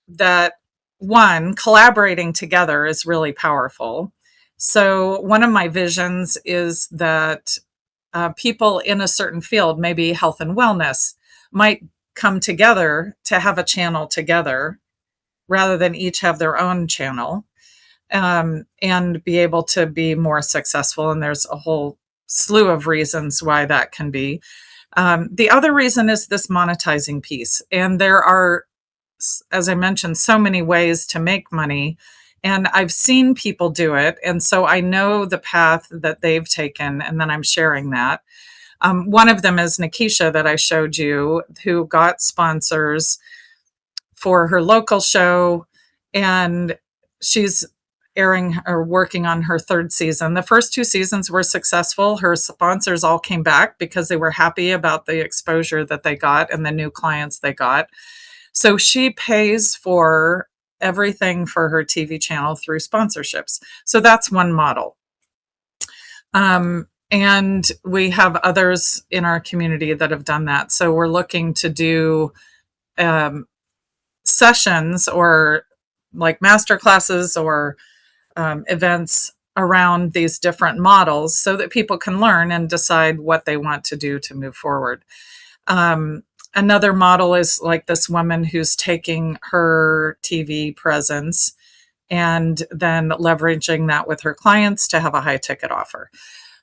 that, one, collaborating together is really powerful. So one of my visions is that people in a certain field, maybe health and wellness, might come together to have a channel together rather than each have their own channel, and be able to be more successful. And there's a whole slew of reasons why that can be. The other reason is this monetizing piece. And there are, as I mentioned, so many ways to make money. And I've seen people do it. And so I know the path that they've taken, and then I'm sharing that. One of them is Nikisha that I showed you, who got sponsors for her local show. And she's airing or working on her third season. The first 2 seasons were successful. Her sponsors all came back because they were happy about the exposure that they got and the new clients they got. So she pays for everything for her TV channel through sponsorships. So that's one model. And we have others in our community that have done that. So we're looking to do sessions or like master classes or events around these different models so that people can learn and decide what they want to do to move forward. Another model is like this woman who's taking her TV presence and then leveraging that with her clients to have a high ticket offer.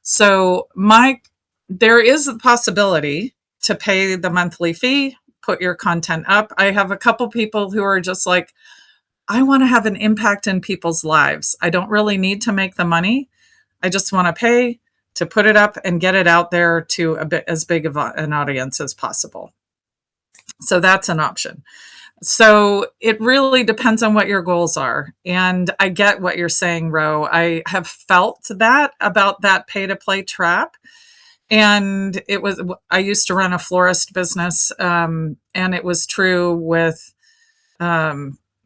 So there is a possibility to pay the monthly fee, put your content up. I have a couple people who are just like, I want to have an impact in people's lives. I don't really need to make the money. I just want to pay to put it up and get it out there to as big of an audience as possible. So that's an option. So it really depends on what your goals are. And I get what you're saying, Ro. I have felt that about that pay-to-play trap. And I used to run a florist business, and it was true with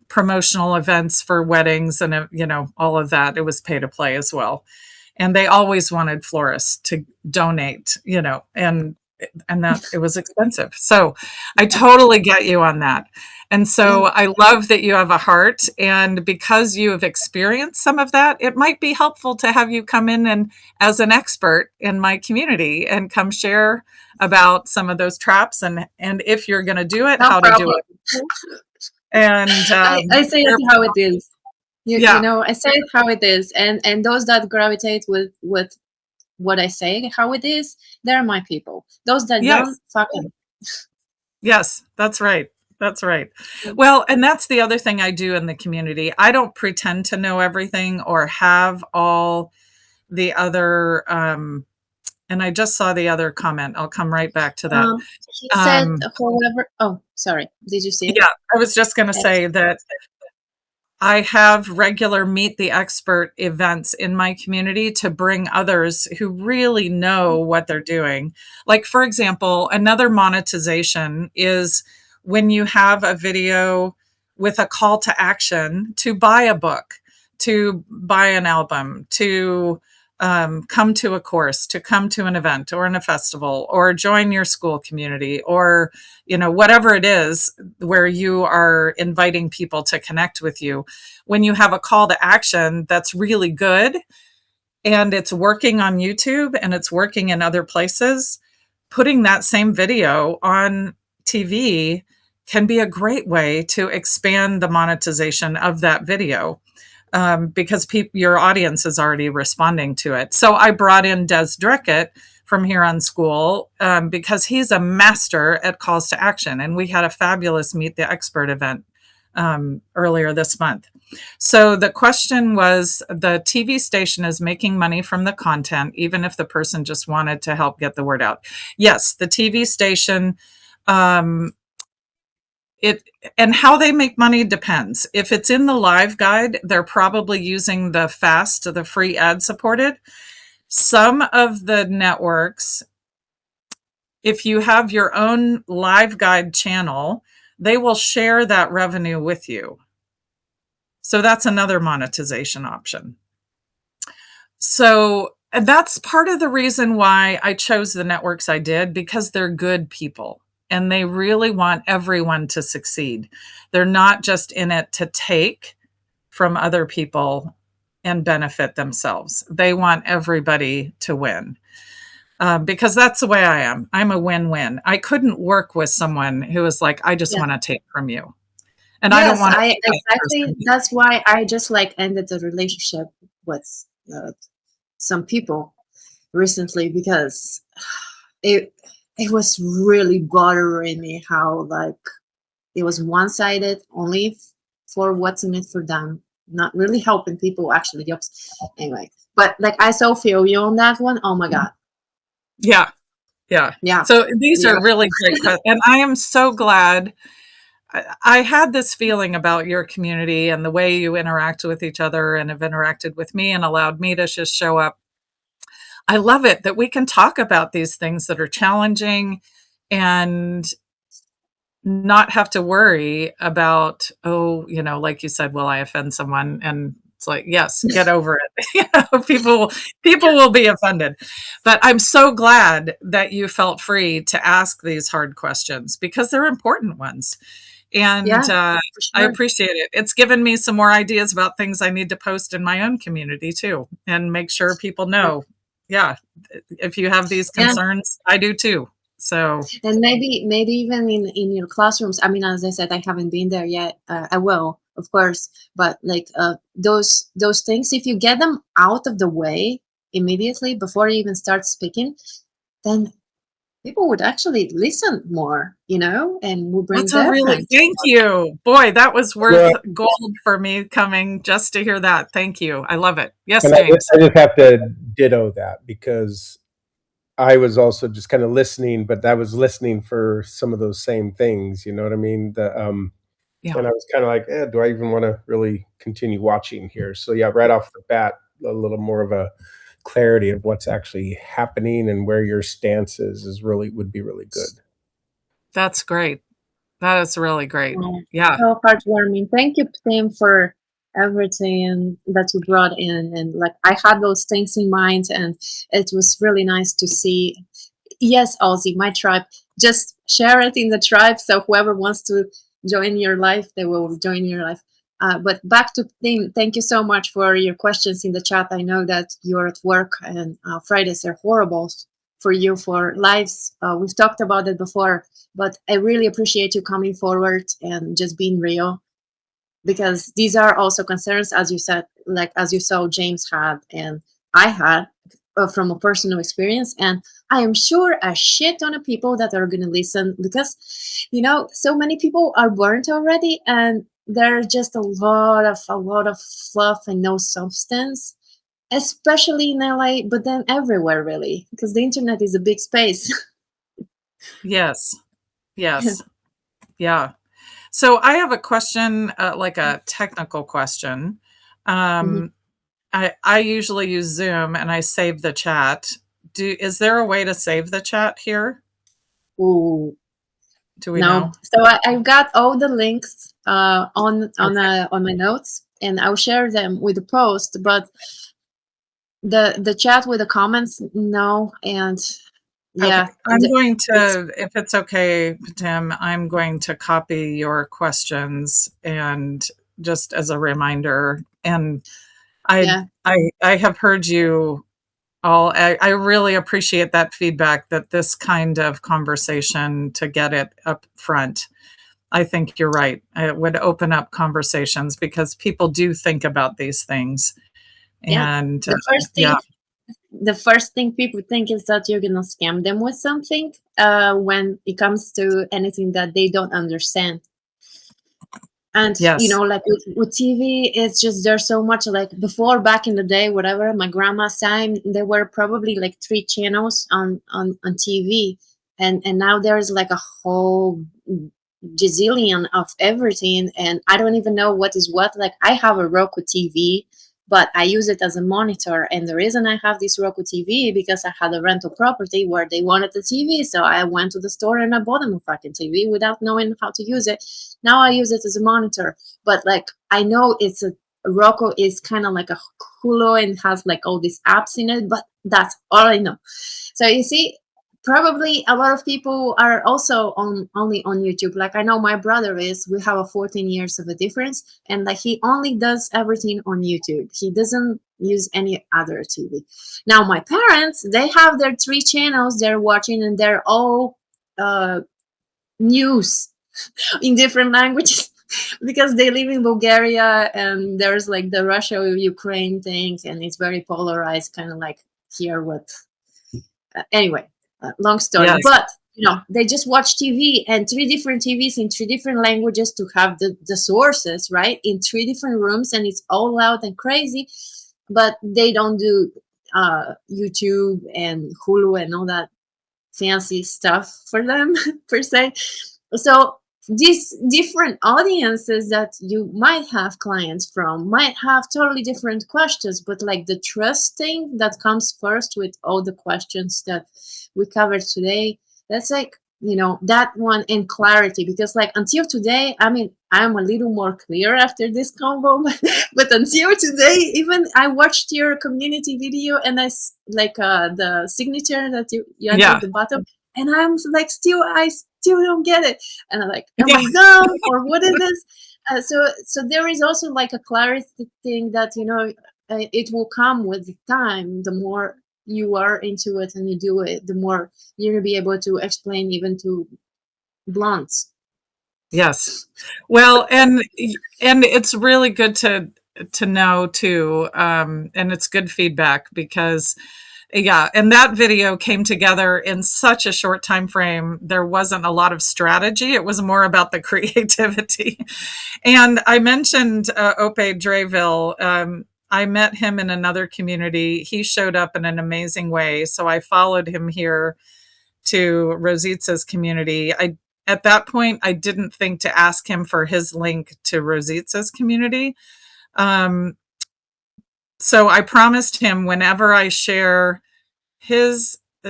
promotional events for weddings and, all of that. It was pay to play as well. And they always wanted florists to donate, and that it was expensive. So I totally get you on that. And so I love that you have a heart, and because you have experienced some of that, it might be helpful to have you come in and as an expert in my community and come share about some of those traps and if you're going to do it, how to do it. And I say it how it is. You know, I say it how it is, and those that gravitate with what I say how it is, they're my people. Those that don't, fuck them. Yes, that's right. That's right. Well, and that's the other thing I do in the community. I don't pretend to know everything or have all the other. And I just saw the other comment. I'll come right back to that. He said, however, oh, sorry. Did you see it? Yeah, I was just going to say that I have regular Meet the Expert events in my community to bring others who really know what they're doing. Like, for example, another monetization is when you have a video with a call to action to buy a book, to buy an album, to come to a course, to come to an event or in a festival, or join your school community, or whatever it is where you are inviting people to connect with you. When you have a call to action that's really good and it's working on YouTube and it's working in other places, putting that same video on TV can be a great way to expand the monetization of that video. Because your audience is already responding to it. So I brought in Des Drickett from Huron School because he's a master at calls to action. And we had a fabulous Meet the Expert event earlier this month. So the question was, the TV station is making money from the content, even if the person just wanted to help get the word out. Yes, the TV station, and how they make money depends. If it's in the live guide, they're probably using the FAST, the free ad supported. Some of the networks, if you have your own live guide channel, they will share that revenue with you. So that's another monetization option. So that's part of the reason why I chose the networks I did, because they're good people. And they really want everyone to succeed. They're not just in it to take from other people and benefit themselves. They want everybody to win. Because that's the way I am. I'm a win-win. I couldn't work with someone who was like, I just want to take from you. And yes, I don't want to. Exactly. That's why I just ended the relationship with some people recently, because it was really bothering me how it was one-sided, only for what's in it for them, not really helping people, actually the opposite. Anyway, but I so feel you on that one. Oh my God. Yeah. So these are really great. And I am so glad. I had this feeling about your community and the way you interact with each other and have interacted with me and allowed me to just show up. I love it that we can talk about these things that are challenging and not have to worry about, like you said, will I offend someone? And it's like, yes, get over it. People will be offended. But I'm so glad that you felt free to ask these hard questions, because they're important ones. And I appreciate it. It's given me some more ideas about things I need to post in my own community too, and make sure people know. Yeah, if you have these concerns, I do too. So, and maybe even in your classrooms. I mean, as I said, I haven't been there yet. I will, of course, but those things, if you get them out of the way immediately before you even start speaking, then people would actually listen more, and will bring thank you. Boy, that was worth gold for me coming just to hear that. Thank you. I love it. Yes, James. I just have to ditto that, because I was also just kind of listening, but I was listening for some of those same things. You know what I mean? And I was kind of like, do I even want to really continue watching here? So yeah, right off the bat, a little more of a clarity of what's actually happening and where your stance would be really good. That's great. That is really great. Yeah. So heartwarming. Thank you, Tim, for everything that you brought in. And I had those things in mind, and it was really nice to see. Yes, Ozzy, my tribe. Just share it in the tribe, so whoever wants to join your life, they will join your life. But back to Tim, thank you so much for your questions in the chat. I know that you're at work, and Fridays are horrible for you for lives. We've talked about it before, but I really appreciate you coming forward and just being real, because these are also concerns, as you said, as you saw James had and I had from a personal experience. And I am sure a shit ton of people that are going to listen, because, so many people are burnt already, and there's just a lot of fluff and no substance, especially in LA, but then everywhere, really, because the internet is a big space. Yes. Yeah. So I have a question, like a technical question. Mhm. I usually use Zoom and I save the chat. Is there a way to save the chat here? Ooh, Do we no. know? So I've got all the links on Okay. on my notes, and I'll share them with the post. But the chat with the comments, no. And Okay. yeah, I'm going it's to, if it's okay, Tim, I'm going to copy your questions and just as a reminder. And I yeah, I have heard you all. I really appreciate that feedback, that this kind of conversation, to get it up front. I think you're right. It would open up conversations because people do think about these things. yeah. And The first yeah, thing the first thing people think is that you're gonna scam them with something when it comes to anything that they don't understand. And yes, like with TV, it's just there's so much, like before, back in the day, whatever, my grandma's time, there were probably like 3 channels on TV, and now there's like a whole gazillion of everything, and I don't even know what is what. Like, I have a Roku TV, but I use it as a monitor, and the reason I have this Roku TV because I had a rental property where they wanted the TV, so I went to the store and I bought them a fucking TV without knowing how to use it. Now I use it as a monitor, but like, I know it's a Roku is kind of like a Hulu and has like all these apps in it, but that's all I know. So you see, probably a lot of people are also only on YouTube. Like, I know my brother is. We have a 14 years of a difference, and like, he only does everything on YouTube. He doesn't use any other TV. Now my parents, they have their 3 channels they're watching, and they're all news in different languages because they live in Bulgaria, and there's like the Russia-Ukraine thing, and it's very polarized, kind of like here with anyway, long story. yes, But they just watch TV, and 3 different TVs in 3 different languages to have the sources right in 3 different rooms, and it's all loud and crazy. But they don't do YouTube and Hulu and all that fancy stuff for them per se. So these different audiences that you might have clients from might have totally different questions, but like the trust thing that comes first with all the questions that we covered today, that's like, that one in clarity. Because like, until today, I mean, I'm a little more clear after this combo, but until today, even I watched your community video, and like the signature that you enter yeah, at the bottom, and I'm like, I still don't get it, and I'm like, am I dumb or what is this? So there is also like a clarity thing that it will come with time. The more you are into it and you do it, the more you're gonna be able to explain even to blondes. yes. Well, and it's really good to know too, and it's good feedback because yeah, and that video came together in such a short time frame. There wasn't a lot of strategy. It was more about the creativity. And I mentioned Ope Dreville. I met him in another community. He showed up in an amazing way. So I followed him here to Rositza's community. At that point, I didn't think to ask him for his link to Rositza's community. So I promised him whenever I share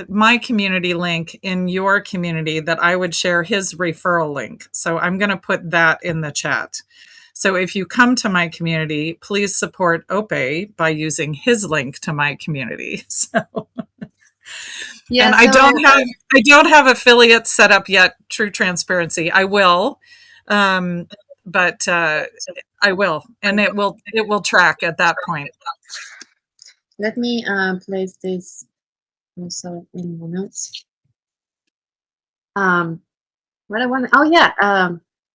my community link in your community that I would share his referral link. So I'm going to put that in the chat. So if you come to my community, please support Ope by using his link to my community. So Yeah. and So I don't have affiliates set up yet. True transparency, I will, but I will, and it will track at that point. let me place this also in the notes. What I want? Oh yeah.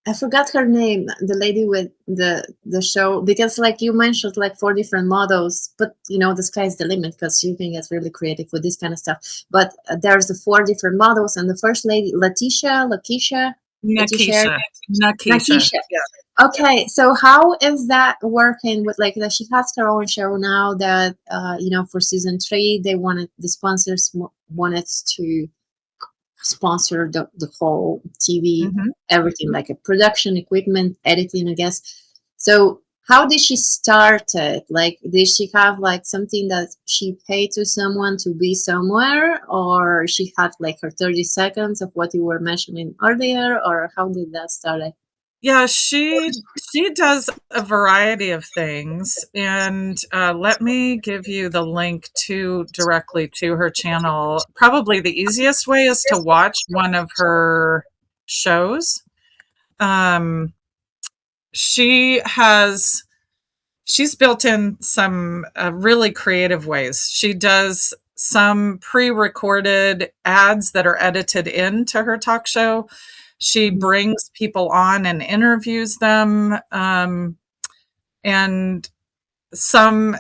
I forgot her name. The lady with the show, because like you mentioned, like 4 different models, but the sky's the limit because you can get really creative with this kind of stuff. But there's the 4 different models, and the first lady, Lakeisha, that you shared. Nakisha. Yeah. Okay, so how is that working with, like, that she has her own show now that for season 3 the sponsors wanted to sponsor the whole TV, Mhm. everything, like a production, equipment, editing, I guess. So how did she start it? Like, did she have like something that she paid to someone to be somewhere, or she had like her 30 seconds of what you were mentioning earlier, or how did that start? Yeah, she does a variety of things, and let me give you the link directly to her channel. Probably the easiest way is to watch one of her shows. Um, she's built in some really creative ways. She does some pre-recorded ads that are edited into her talk show. She brings people on and interviews them, and some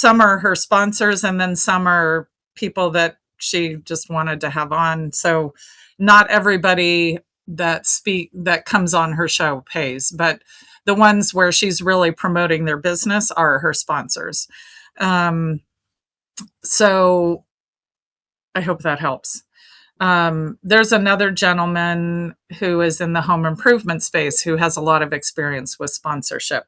are her sponsors, and then some are people that she just wanted to have on. So not everybody that comes on her show pays, but the ones where she's really promoting their business are her sponsors. So I hope that helps. There's another gentleman who is in the home improvement space who has a lot of experience with sponsorship.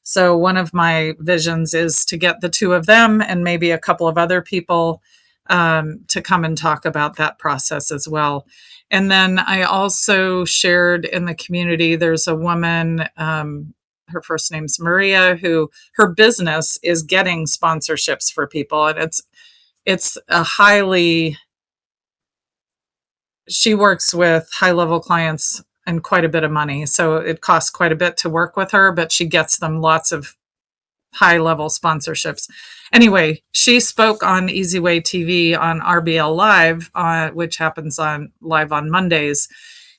So one of my visions is to get the two of them and maybe a couple of other people to come and talk about that process as well. And then I also shared in the community, there's a woman, her first name's Maria, who her business is getting sponsorships for people. And it's a she works with high level clients and quite a bit of money. So it costs quite a bit to work with her, but she gets them lots of high level sponsorships. Anyway, she spoke on Easy Way TV on RBL Live, which happens live on Mondays.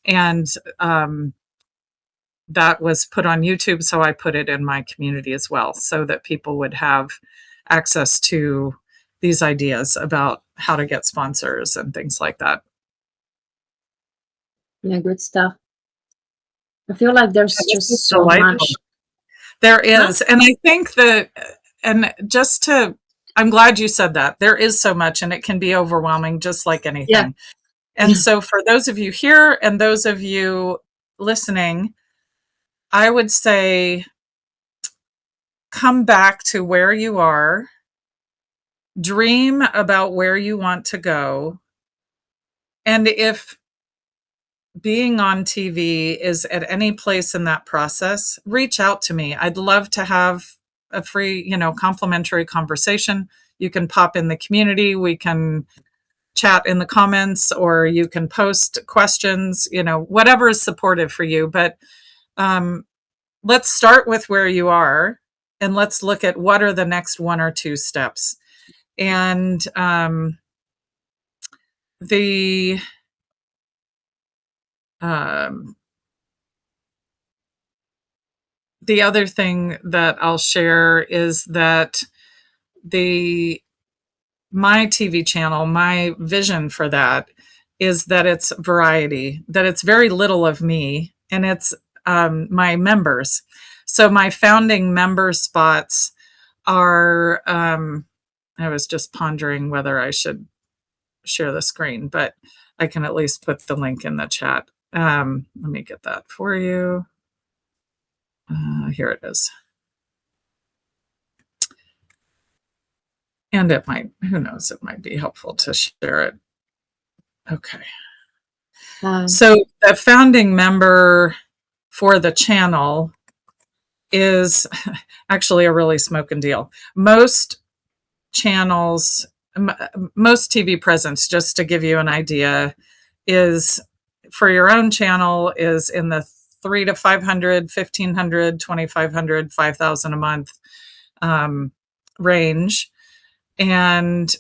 And that was put on YouTube. So I put it in my community as well, so that people would have access to these ideas about how to get sponsors and things like that. Yeah, good stuff. I feel like there's just so delightful. much. There is. And I think that, I'm glad you said that. There is so much, and it can be overwhelming, just like anything. Yeah. And so for those of you here and those of you listening, I would say come back to where you are, dream about where you want to go. And if being on TV is at any place in that process, reach out to me. I'd love to have a free, complimentary conversation. You can pop in the community. We can chat in the comments, or you can post questions, whatever is supportive for you. But let's start with where you are, and let's look at what are the next one or two steps. And the other thing that I'll share is that my TV channel, my vision for that is that it's variety, that it's very little of me, and it's my members. So my founding member spots are, I was just pondering whether I should share the screen, but I can at least put the link in the chat. Let me get that for you. Here it is. And it might, who knows, it might be helpful to share it. Okay. So the founding member for the channel is actually a really smoking deal. Most channels, most TV presence, just to give you an idea, is for your own channel is in the $300 to $500, $1,500, $2,500, $5,000 a month range. And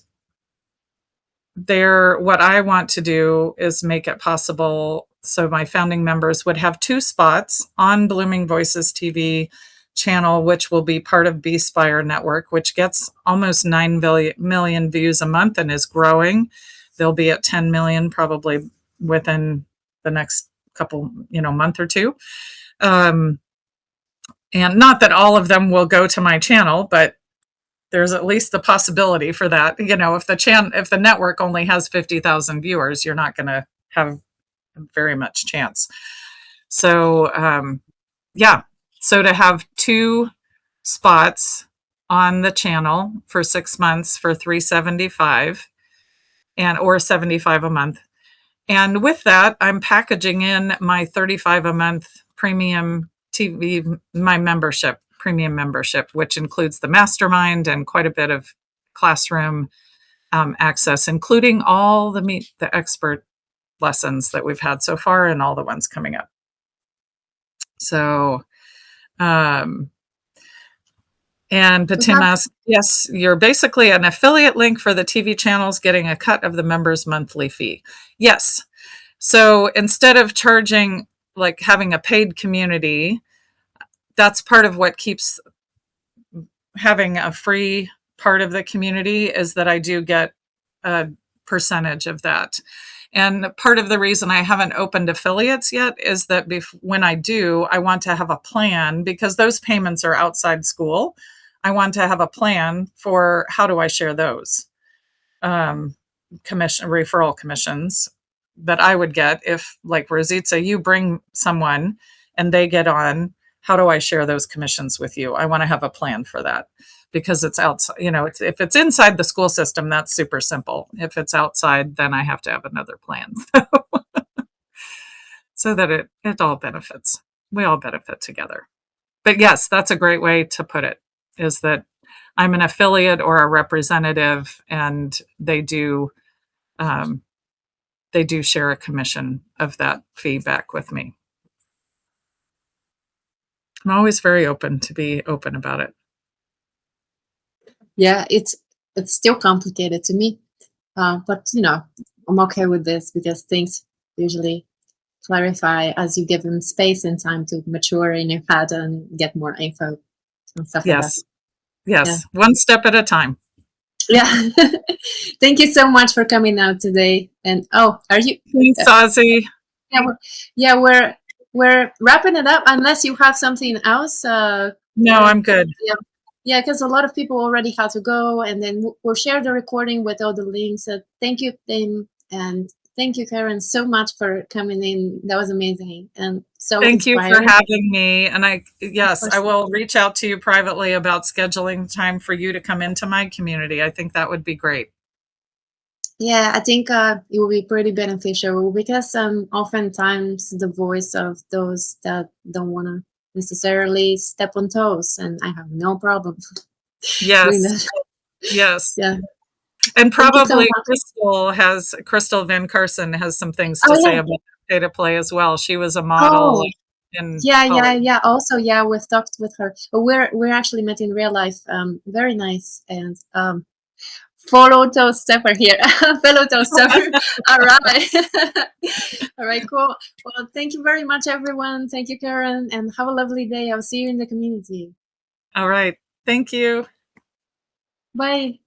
what I want to do is make it possible so my founding members would have 2 spots on Blooming Voices TV channel, which will be part of B Spire Network, which gets almost 9 million views a month and is growing. They'll be at 10 million probably within the next couple, month or two. And not that all of them will go to my channel, but there's at least the possibility for that. If the network only has 50,000 viewers, you're not going to have very much chance. So, yeah. So to have 2 spots on the channel for 6 months for $375 or $75 a month. And with that, I'm packaging in my $35 a month premium TV, my membership, premium membership, which includes the mastermind and quite a bit of classroom access, including all the expert lessons that we've had so far and all the ones coming up. So, and Patim asks, yes, you're basically an affiliate link for the TV channels getting a cut of the members' monthly fee. Yes. So instead of charging, like having a paid community, that's part of what keeps having a free part of the community, is that I do get a percentage of that. And part of the reason I haven't opened affiliates yet is that when I do, I want to have a plan, because those payments are outside school. I want to have a plan for how do I share those referral commissions that I would get if, like Rosita, you bring someone and they get on. How do I share those commissions with you? I want to have a plan for that, because it's outside, if it's inside the school system, that's super simple. If it's outside, then I have to have another plan. So that it all benefits. We all benefit together. But yes, that's a great way to put it, is that I'm an affiliate or a representative, and they do share a commission of that feedback with me. I'm always very open to be open about it. Yeah, it's still complicated to me, but I'm okay with this, because things usually clarify as you give them space and time to mature in your head and get more info and stuff like that. Yes, one step at a time. Yeah. Thank you so much for coming out today. And are you? Thanks, Ozzy. We're wrapping it up, unless you have something else. No, I'm good. Yeah, because a lot of people already had to go, and then we'll share the recording with all the links. Thank you, Tim, and thank you, Karin, so much for coming in. That was amazing, and so thank inspiring. you for having me. And I will reach out to you privately about scheduling time for you to come into my community. I think that would be great. Yeah, I think it will be pretty beneficial, because oftentimes the voice of those that don't want to necessarily step on toes, and I have no problem doing that. Yes. Yeah. And probably Crystal Van Carson has some things to say about data play as well. She was a model. Yeah. Also, we've talked with her. We're actually met in real life. Very nice. And fellow toe stepper here. Fellow toe stepper. All right. All right, cool. Well, thank you very much, everyone. Thank you, Karin, and have a lovely day. I'll see you in the community. All right. Thank you. Bye.